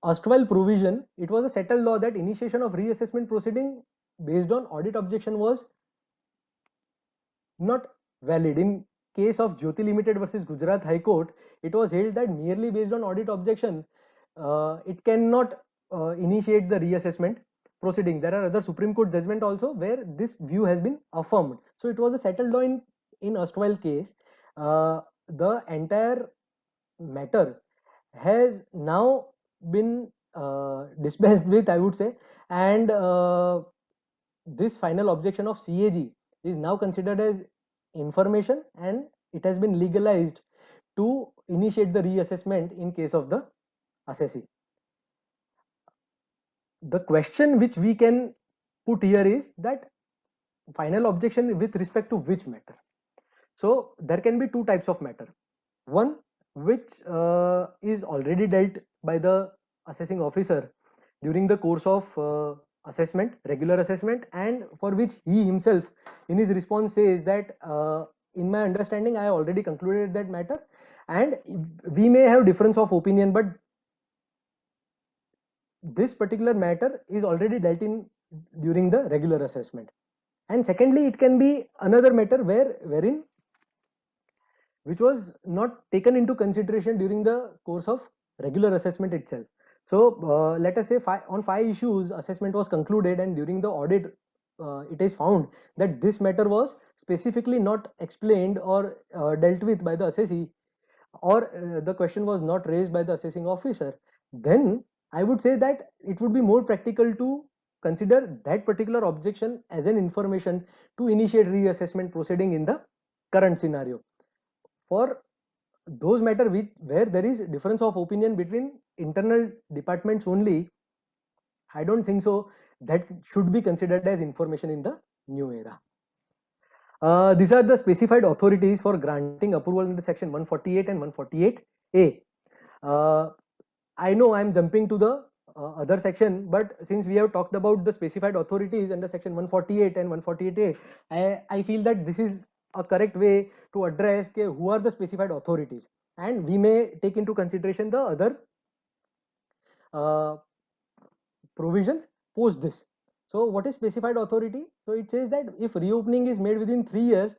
erstwhile provision, it was a settled law that initiation of reassessment proceeding based on audit objection was not valid. In case of Jyoti Limited versus Gujarat High Court, it was held that merely based on audit objection, it cannot initiate the reassessment proceeding. There are other Supreme Court judgment also where this view has been affirmed. So it was a settled law in erstwhile case. The entire matter has now been dispensed with, I would say, and this final objection of CAG is now considered as information, and it has been legalized to initiate the reassessment in case of the assessee. The question which we can put here is that final objection with respect to which matter. So there can be two types of matter. One which is already dealt by the assessing officer during the course of assessment, regular assessment, and for which he himself in his response says that in my understanding I already concluded that matter, and we may have difference of opinion, but this particular matter is already dealt in during the regular assessment. And secondly, it can be another matter wherein which was not taken into consideration during the course of regular assessment itself. So let us say on 5 issues assessment was concluded, and during the audit it is found that this matter was specifically not explained or dealt with by the assessee, or the question was not raised by the assessing officer. Then I would say that it would be more practical to consider that particular objection as an information to initiate reassessment proceeding in the current scenario. For those matter where there is difference of opinion between internal departments only, I don't think so that should be considered as information in the new era. These are the specified authorities for granting approval under section 148 and 148A. I know I'm jumping to the other section, but since we have talked about the specified authorities under section 148 and 148A, I feel that this is a correct way to address who are the specified authorities, and we may take into consideration the other provisions post this. So what is specified authority? So it says that if reopening is made within 3 years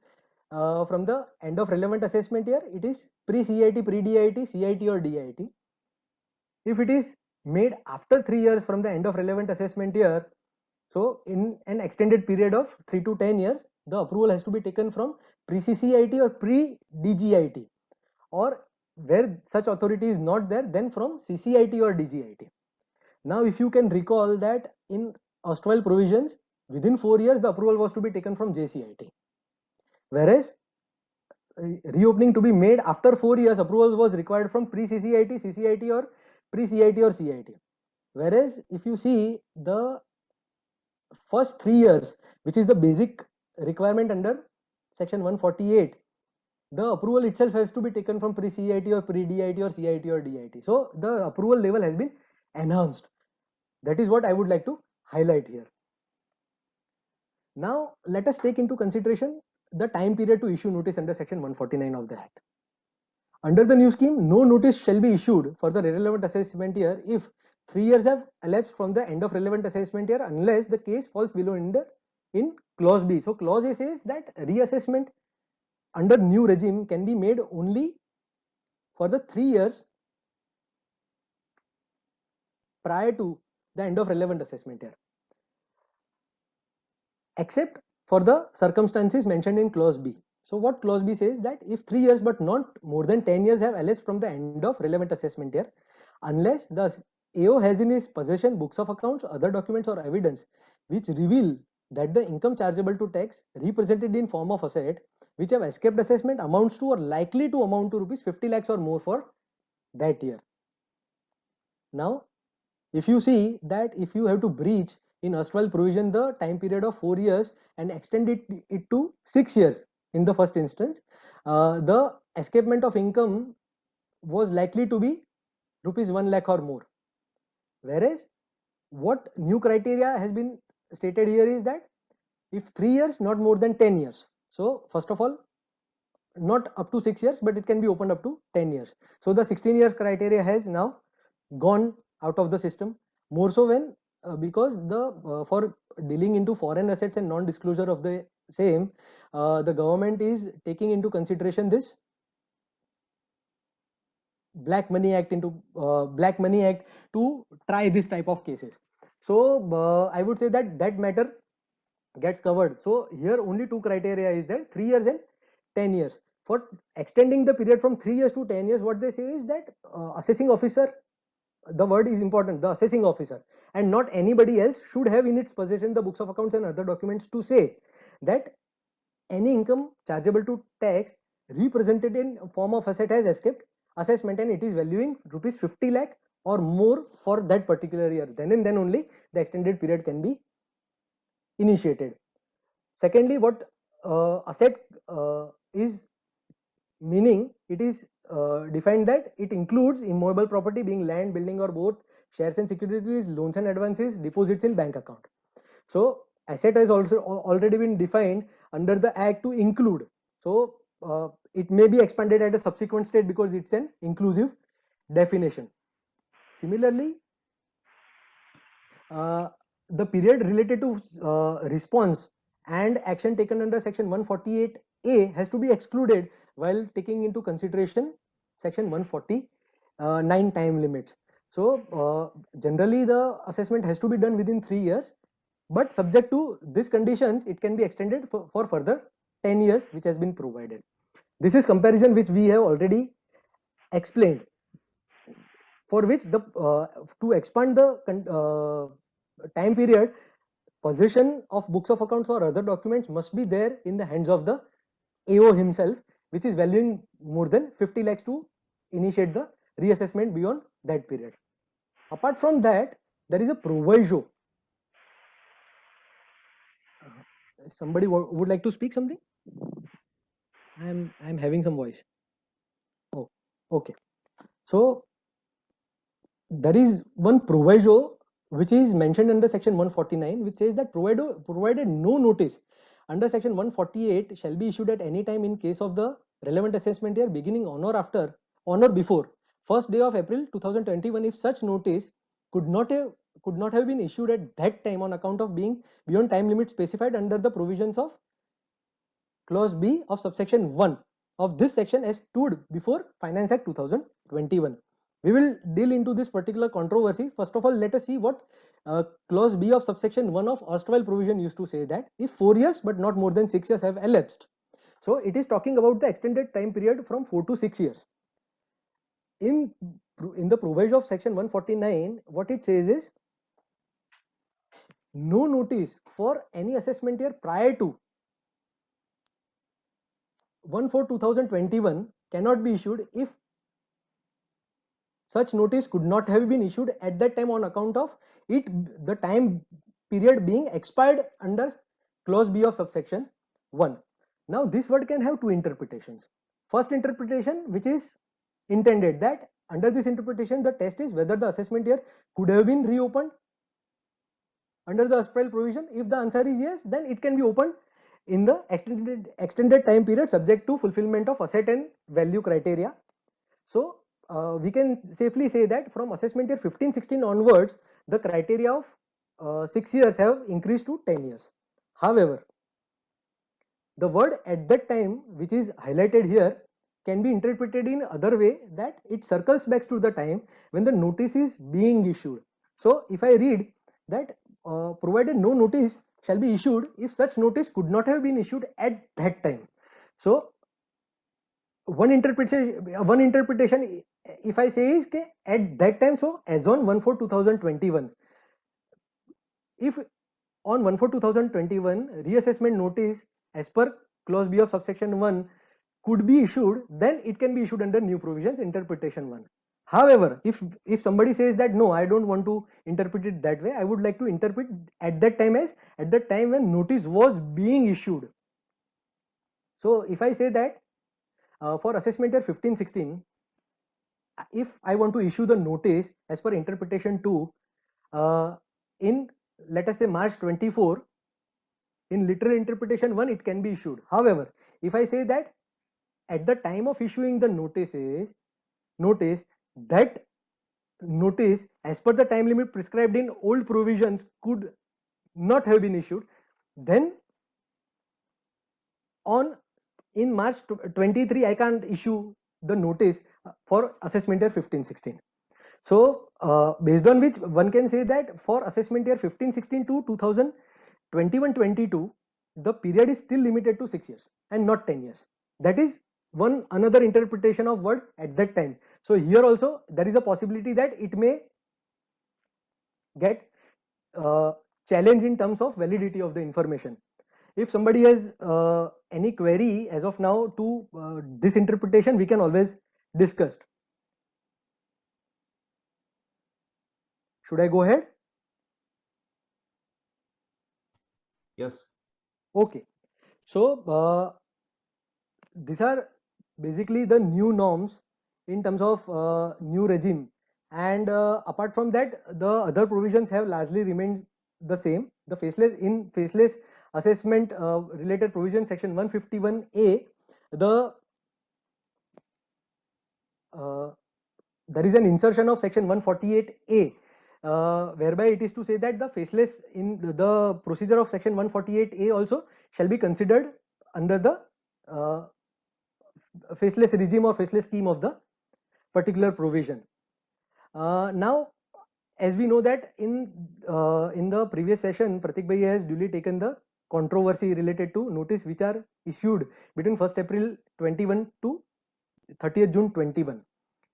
from the end of relevant assessment year, it is pre-CIT, pre-DIT, CIT or DIT. If it is made after 3 years from the end of relevant assessment year, so in an extended period of 3 to 10 years, the approval has to be taken from pre-CCIT or pre-DGIT, or where such authority is not there, then from CCIT or DGIT. Now, if you can recall that in erstwhile provisions, within 4 years, the approval was to be taken from JCIT, whereas reopening to be made after 4 years, approval was required from pre-CCIT, CCIT or pre-CIT or CIT. Whereas if you see the first 3 years, which is the basic requirement under section 148, the approval itself has to be taken from pre-CIT or pre-DIT or CIT or DIT. So the approval level has been enhanced. That is what I would like to highlight here. Now let us take into consideration the time period to issue notice under section 149 of the Act. Under the new scheme, no notice shall be issued for the relevant assessment year if 3 years have elapsed from the end of relevant assessment year, unless the case falls below in clause B. So clause A says that reassessment under new regime can be made only for the 3 years prior to the end of relevant assessment year, except for the circumstances mentioned in clause B. So what clause B says, that if 3 years but not more than 10 years have elapsed from the end of relevant assessment year, unless the AO has in his possession books of accounts, other documents or evidence which reveal that the income chargeable to tax represented in form of asset which have escaped assessment amounts to or likely to amount to rupees 50 lakhs or more for that year. Now, if you see that if you have to breach in erstwhile provision the time period of 4 years and extend it to 6 years in the first instance, the escapement of income was likely to be rupees 1 lakh or more. Whereas what new criteria has been stated here is that if 3 years, not more than 10 years. So first of all, not up to 6 years, but it can be opened up to 10 years. So the 16 years criteria has now gone out of the system, more so when because the for dealing into foreign assets and non-disclosure of the same, the government is taking into consideration this Black Money Act to try this type of cases. So I would say that that matter gets covered. So here only two criteria is there, 3 years and 10 years. For extending the period from 3 years to 10 years, what they say is that assessing officer, the word is important, the assessing officer, and not anybody else should have in its possession the books of accounts and other documents to say that any income chargeable to tax represented in form of asset has escaped assessment and it is valuing rupees 50 lakh or more for that particular year. Then and then only the extended period can be initiated. Secondly, what asset is meaning, it is defined that it includes immovable property being land, building or both, shares and securities, loans and advances, deposits in bank account. So asset has also already been defined under the act to include. So it may be expanded at a subsequent stage because it's an inclusive definition. Similarly, the period related to response and action taken under section 148A has to be excluded while taking into consideration section 149 time limits. So generally the assessment has to be done within 3 years, but subject to these conditions it can be extended for further 10 years which has been provided. This is comparison which we have already explained, for which the to expand the time period, possession of books of accounts or other documents must be there in the hands of the AO himself, which is valuing more than 50 lakhs to initiate the reassessment beyond that period. Apart from that, there is a proviso. Somebody would like to speak something? I'm having some voice. Oh, okay. So there is one proviso which is mentioned under section 149, which says that provided no notice under section 148 shall be issued at any time in case of the relevant assessment year beginning on or after on or before 1st day of April 2021, if such notice could not have been issued at that time on account of being beyond time limit specified under the provisions of clause B of subsection 1 of this section as stood before Finance Act 2021. We will deal into this particular controversy. First of all, let us see what clause B of subsection 1 of erstwhile provision used to say, that if 4 years but not more than 6 years have elapsed. So it is talking about the extended time period from 4 to 6 years. In the provision of section 149, what it says is no notice for any assessment year prior to 1/4/2021 cannot be issued if such notice could not have been issued at that time on account of the time period being expired under clause B of subsection 1. Now this word can have two interpretations. First interpretation, which is intended, that under this interpretation the test is whether the assessment year could have been reopened under the erstwhile provision. If the answer is yes, then it can be opened in the extended time period subject to fulfillment of asset and value criteria. So we can safely say that from assessment year 15-16 onwards, the criteria of 6 years have increased to 10 years. However, the word at that time, which is highlighted here, can be interpreted in other way, that it circles back to the time when the notice is being issued. So if I read that provided no notice shall be issued if such notice could not have been issued at that time. So one interpretation if I say is at that time, so as on 1/4/2021, if on 1/4/2021 reassessment notice as per clause B of subsection 1 could be issued, then it can be issued under new provisions interpretation 1. However, if somebody says that no, I don't want to interpret it that way, I would like to interpret at that time as at the time when notice was being issued. So if I say that for assessment year 15-16, if I want to issue the notice as per interpretation 2 in, let us say, March 24, in literal interpretation 1 it can be issued. However, if I say that at the time of issuing the notice that notice as per the time limit prescribed in old provisions could not have been issued, then in March 23 I can't issue the notice for assessment year 15-16. So based on which one can say that for assessment year 15-16 to 2021-22, the period is still limited to 6 years and not 10 years. That is one another interpretation of word at that time. So here also there is a possibility that it may get challenged in terms of validity of the information. If somebody has any query as of now to this interpretation, we can always discuss. Should I go ahead? Yes. Okay. So these are basically the new norms in terms of new regime, and apart from that, the other provisions have largely remained the same. The faceless assessment related provision section 151A, there is an insertion of section 148A, whereby it is to say that the faceless in the procedure of section 148A also shall be considered under the faceless regime or faceless scheme of the particular provision. Now, as we know that in the previous session, Pratik Bhai has duly taken the controversy related to notice which are issued between 1st April 21 to 30th June 21.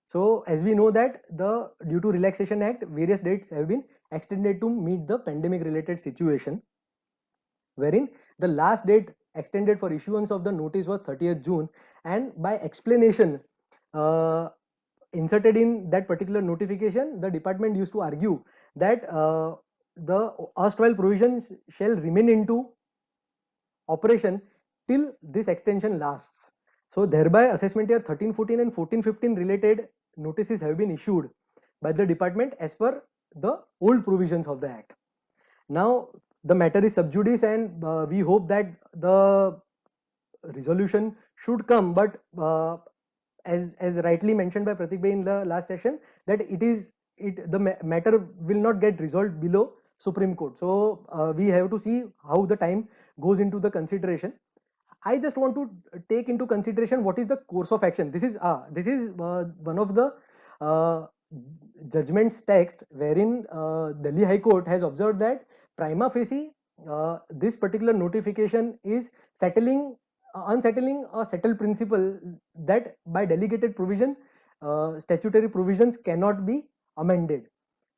So as we know that due to Relaxation Act, various dates have been extended to meet the pandemic related situation, wherein the last date extended for issuance of the notice was 30th June, and by explanation inserted in that particular notification, the department used to argue that the erstwhile provisions shall remain into operation till this extension lasts. So thereby assessment year 13-14 and 14-15 related notices have been issued by the department as per the old provisions of the act. Now the matter is sub judice, and we hope that the resolution should come, but as rightly mentioned by Pratik Bhai in the last session, that the matter will not get resolved below Supreme Court. So we have to see how the time goes into the consideration. I just want to take into consideration what is the course of action. This is one of the judgments text wherein Delhi High Court has observed that prima facie this particular notification is unsettling a settled principle that by delegated provision statutory provisions cannot be amended.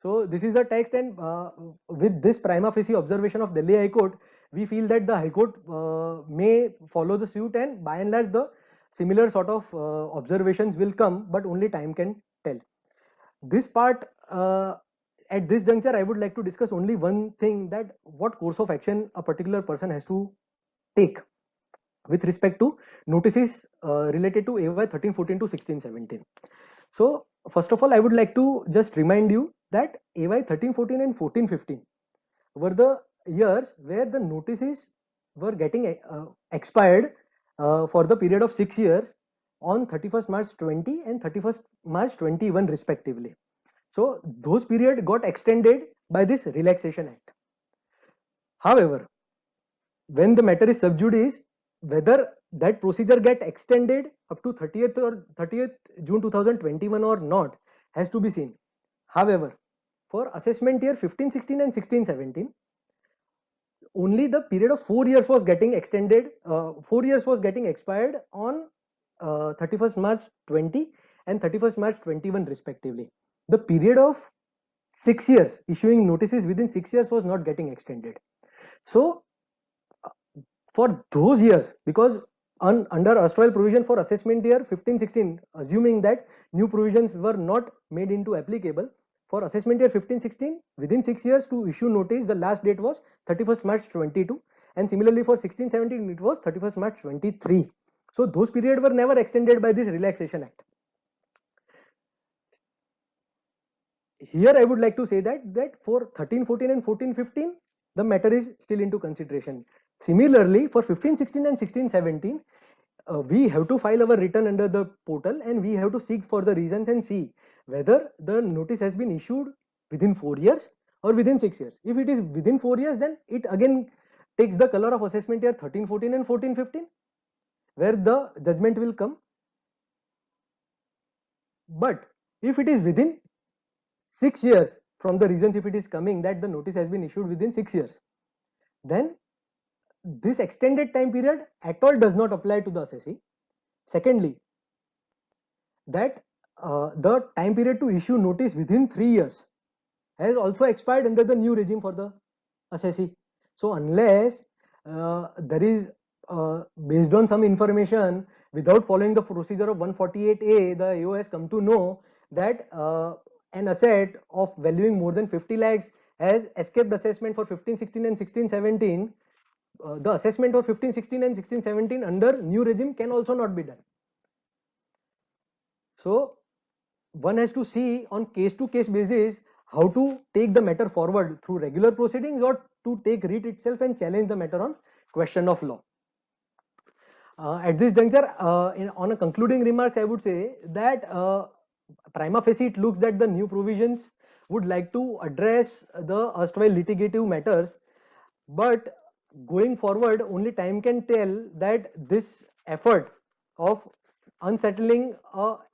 So this is a text, and with this prima facie observation of Delhi High Court, we feel that the High Court may follow the suit, and by and large the similar sort of observations will come, but only time can tell. This part at this juncture I would like to discuss only one thing, that what course of action a particular person has to take with respect to notices related to AY 13-14 to 16-17. So first of all, I would like to just remind you that AY 13-14 and 14-15 were the years where the notices were getting expired for the period of 6 years on 31st March 20 and 31st March 21 respectively. So those period got extended by this Relaxation Act. However, when the matter is sub judice, whether that procedure get extended up to 30th June 2021 or not has to be seen. However, for assessment year 15-16 and 16-17, only the period of 4 years was getting extended. 4 years was getting expired on 31st March 20 and 31st March 21 respectively. The period of 6 years, issuing notices within 6 years, was not getting extended. So for those years, because under erstwhile provision for assessment year 15-16, assuming that new provisions were not made into applicable, for assessment year 15-16, within 6 years to issue notice, the last date was 31st March 22, and similarly for 16-17, it was 31st March 23. So those periods were never extended by this relaxation act. Here I would like to say that for 13-14 and 14-15, the matter is still into consideration. Similarly, for 15-16 and 16-17, we have to file our return under the portal, and we have to seek for the reasons and see whether the notice has been issued within 4 years or within 6 years. If it is within 4 years, then it again takes the color of assessment year 13-14 and 14-15, where the judgment will come. But if it is within 6 years, from the reasons if it is coming that the notice has been issued within 6 years, then this extended time period at all does not apply to the assessee. Secondly, that the time period to issue notice within 3 years has also expired under the new regime for the assessee. So unless there is based on some information, without following the procedure of 148A, the AO has come to know that an asset of valuing more than 50 lakhs has escaped assessment for 15-16 and 16-17. The assessment of 15-16 and 16-17 under new regime can also not be done. So one has to see on case-to-case basis how to take the matter forward through regular proceedings or to take writ itself and challenge the matter on question of law. At this juncture, on a concluding remark, I would say that prima facie it looks that the new provisions would like to address the erstwhile litigative matters, but going forward only time can tell that this effort of unsettling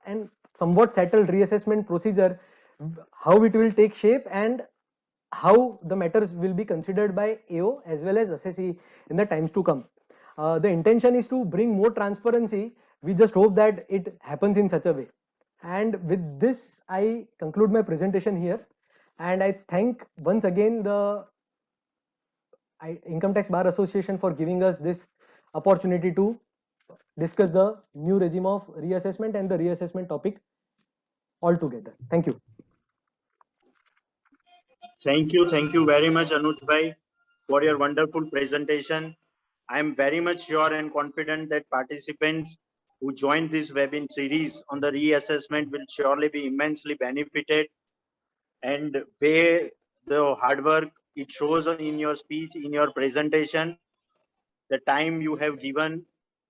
and somewhat settled reassessment procedure, how it will take shape and how the matters will be considered by AO as well as assessee in the times to come. The intention is to bring more transparency. We just hope that it happens in such a way. And with this, I conclude my presentation here. And I thank once again the Income Tax Bar Association for giving us this opportunity to discuss the new regime of reassessment and the reassessment topic altogether. Thank you. Thank you very much, Anuj Bhai, for your wonderful presentation. I am very much sure and confident that participants who joined this webinar series on the reassessment will surely be immensely benefited, and where the hard work it shows in your speech, in your presentation, the time you have given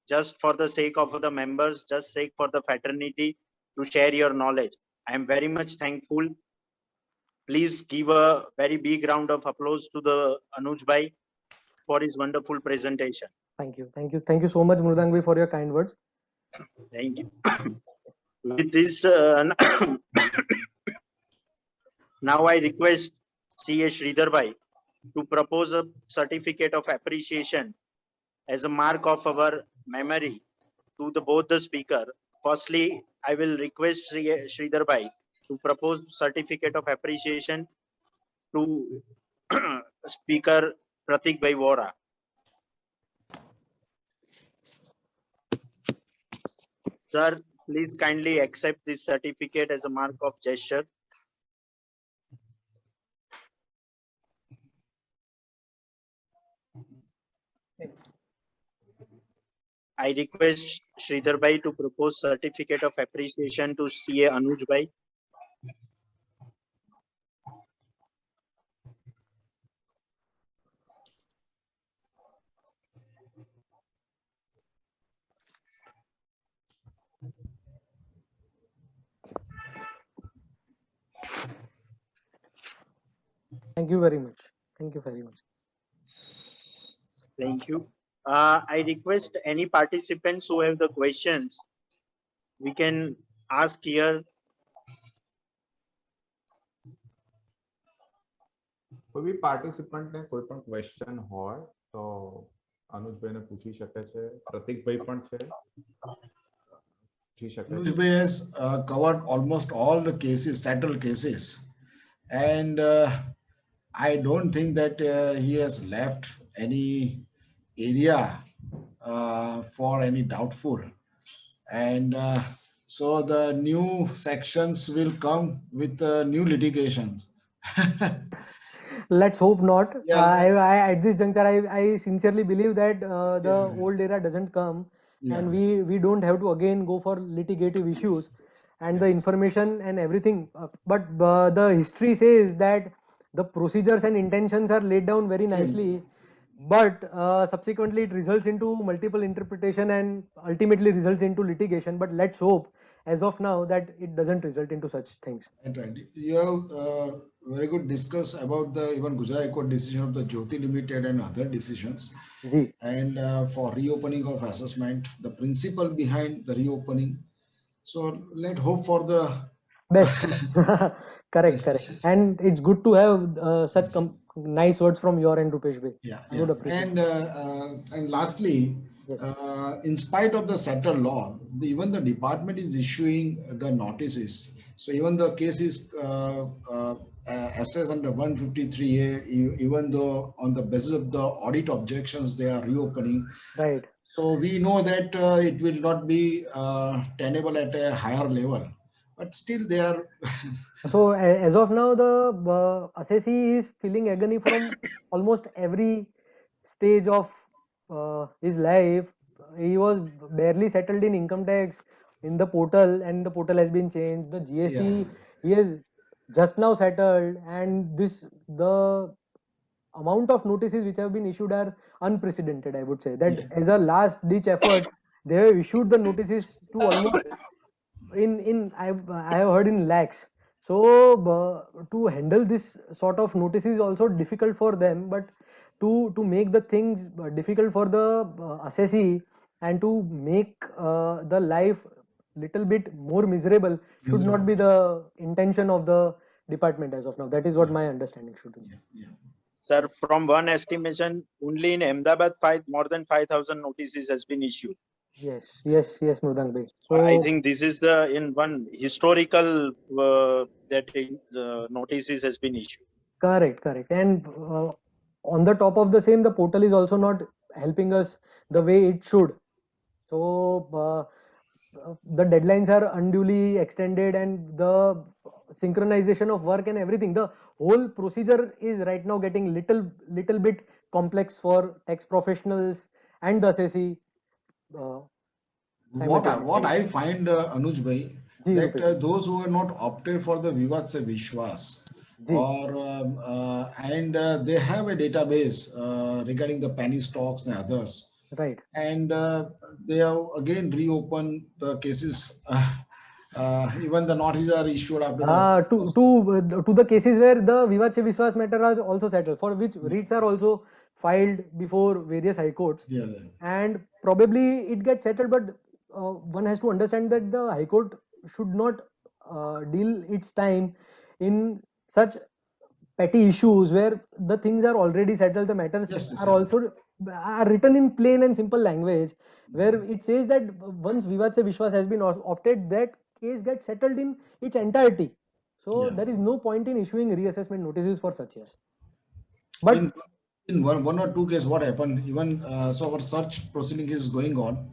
just for the sake of the members, just sake for the fraternity to share your knowledge. I am very much thankful. Please give a very big round of applause to the Anuj Bhai for his wonderful presentation. Thank you so much, Mrudang Bhai, for your kind words. Thank you. With this, now I request CA Sridhar Bhai to propose a certificate of appreciation as a mark of our memory to both the speaker. Firstly, I will request CA Sridhar Bhai to propose certificate of appreciation to Speaker Pratik Bhai Vora. Sir, please kindly accept this certificate as a mark of gesture. I request Sridhar Bhai to propose certificate of appreciation to CA Anuj Bhai. Thank you very much. Thank you very much. Thank you. I request any participants who have the questions, we can ask here. કોઈ બી પાર્ટિસિપન્ટને કોઈ પણ question હોય તો અનુજભાઈને પૂછી શકે છે. પ્રતીકભાઈ પણ છે, પૂછી શકે છે. Anuj has covered almost all the cases, settled cases, and I don't think that he has left any area for any doubtful. And so the new sections will come with new litigations. Let's hope not. Yeah. At this juncture, I sincerely believe that the old era doesn't come, Yeah. and we don't have to again go for litigative issues and the Yes. information and everything. But the history says that the procedures and intentions are laid down very Same. nicely, but subsequently it results into multiple interpretation and ultimately results into litigation. But let's hope, as of now, that it doesn't result into such things. Right. You have very good discuss about the even Gujarat High Court decision of the Jyoti Limited and other decisions. Ji. And for reopening of assessment, the principle behind the reopening. So let's hope for the Best. Correct, Yes. correct. And it's good to have such nice words from your end, Rupesh bhai. Yeah, I would yeah. appreciate. And lastly, Yes. in spite of the settled law, even the department is issuing the notices. So even the case is assessed under 153A, even though on the basis of the audit objections they are reopening. Right. So we know that it will not be tenable at a higher level, but still they are. So as of now, the assessee is feeling agony from almost every stage of his life. He was barely settled in income tax in the portal, and the portal has been changed. The GST, he has just now settled, and the amount of notices which have been issued are unprecedented. I would say that as a last ditch effort, they have issued the notices to almost I have heard in lakhs. So to handle this sort of notice is also difficult for them, but to make the things difficult for the assessee and to make the life little bit more miserable should not be the intention of the department as of now. That is what my understanding should be. Sir, from one estimation, only in Ahmedabad, more than 5,000 notices has been issued. Yes, Mridang bhai. So I think this is the in one historical that notices has been issued. Correct. And on the top of the same, the portal is also not helping us the way it should. So the deadlines are unduly extended, and the synchronization of work and everything, the whole procedure is right now getting little bit complex for tax professionals and the assessee. What I find, Anuj bhai, that Rupesh. those who are not opted for the Vivad Se Vishwas, or and they have a database regarding the penny stocks and others, right, and they have again reopened the cases. Even the notices are issued after to the cases where the Vivad Se Vishwas matter are also settled, for which writs are also filed before various high courts, and probably it gets settled, but one has to understand that the high court should not deal its time in such petty issues where the things are already settled. The matters are also written in plain and simple language, where it says that once Vivad Se Vishwas has been opted, that case gets settled in its entirety. So there is no point in issuing reassessment notices for such years. But in one or two cases, what happened, even so our search proceeding is going on.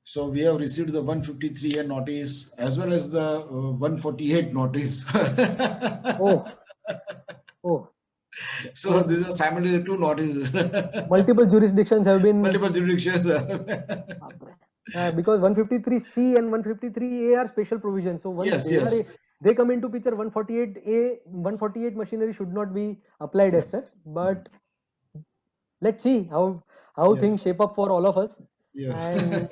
So we have received the 153A notice as well as the 148 notice. Oh. So these are simultaneous two notices. Multiple jurisdictions have been. Multiple jurisdictions. Because 153C and 153A are special provisions. So once they come into picture, 148 machinery should not be applied as such. But let's see how things shape up for all of us. And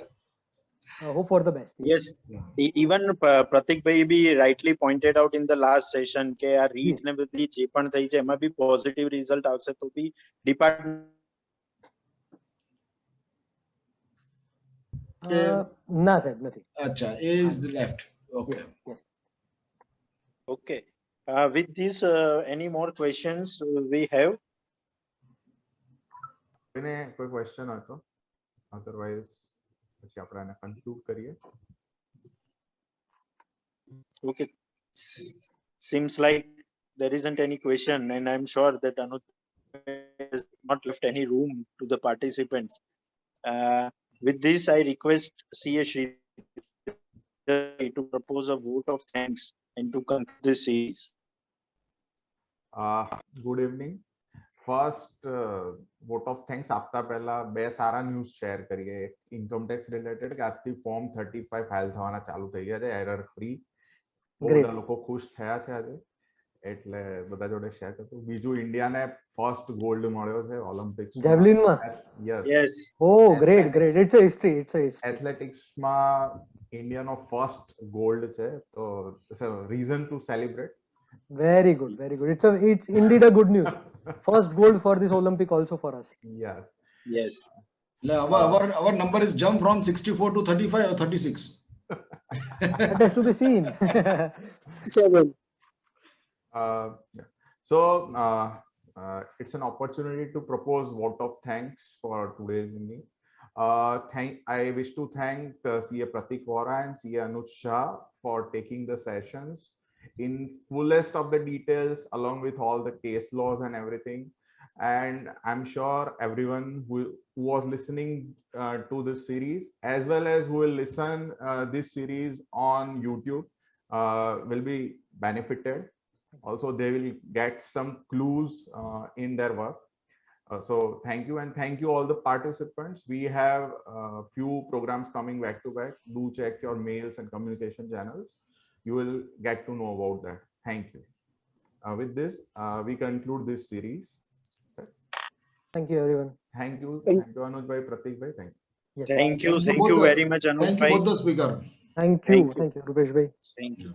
hope for the best. Yes, even Pratik bhai bhi rightly pointed out in the last session કે આ રીટ ને બધી જે પણ થઈ છે એમાં B positive result આવશે તો બી ડિપાર્ટમેન્ટ ના સાહેબ નથી. અચ્છા, is left. Okay. Okay. With this, any more questions we have? કોઈને કોઈ ક્વેશ્ચન હોય તો અધરવાઇઝ પછી આપણે આને કન્ક્લુડ કરીએ. Okay. Seems like there isn't any question, and I'm sure that Anuj has not left any room to the participants. With this, I request CA Sridhar to propose a vote of thanks and to conclude this series. Good evening. First vote of thanks આપતા પહેલા બે સારા news share કરીએ. એક income tax related કે આજથી form 35 file થવાના ચાલુ થઈ ગયા છે એરર ફ્રી. બહુ બધા લોકો ખુશ થયા છે આજે, એટલે બધા જોડે શેર કરતો. બીજું, ઇન્ડિયાને ફર્સ્ટ ગોલ્ડ મળ્યો છે ઓલિમ્પિક્સ Javelin માં? Yes. Oh, great, great. It's a history. It's a history. એથ્લેટિક્સમાં ઇન્ડિયાનો ફર્સ્ટ ગોલ્ડ છે, તો it's a reason to celebrate. Very good, very good. It's indeed a good news. First gold for this Olympic also for us. Yes. Yes. Our number is jump from 64 to 35 or 36. That has to be seen. 7. Yeah. So it's an opportunity to propose vote of thanks for today's meeting. I wish to thank CA Pratik Vora and CA Anuj Shah for taking the sessions in fullest of the details along with all the case laws and everything. And I'm sure everyone who was listening to this series, as well as who will listen this series on YouTube, will be benefited. Also, they will get some clues in their work. So thank you, and thank you all the participants. We have a few programs coming back to back. Do check your mails and communication channels. You will get to know about that. Thank you. With this, we conclude this series. Thank you, everyone. Thank you. Thank you, Anuj bhai, Pratik bhai. Thank you. Yes. Thank you. Thank you very much, Anuj Thank you bhai. both the speaker. Thank you, Rupesh bhai. Thank you.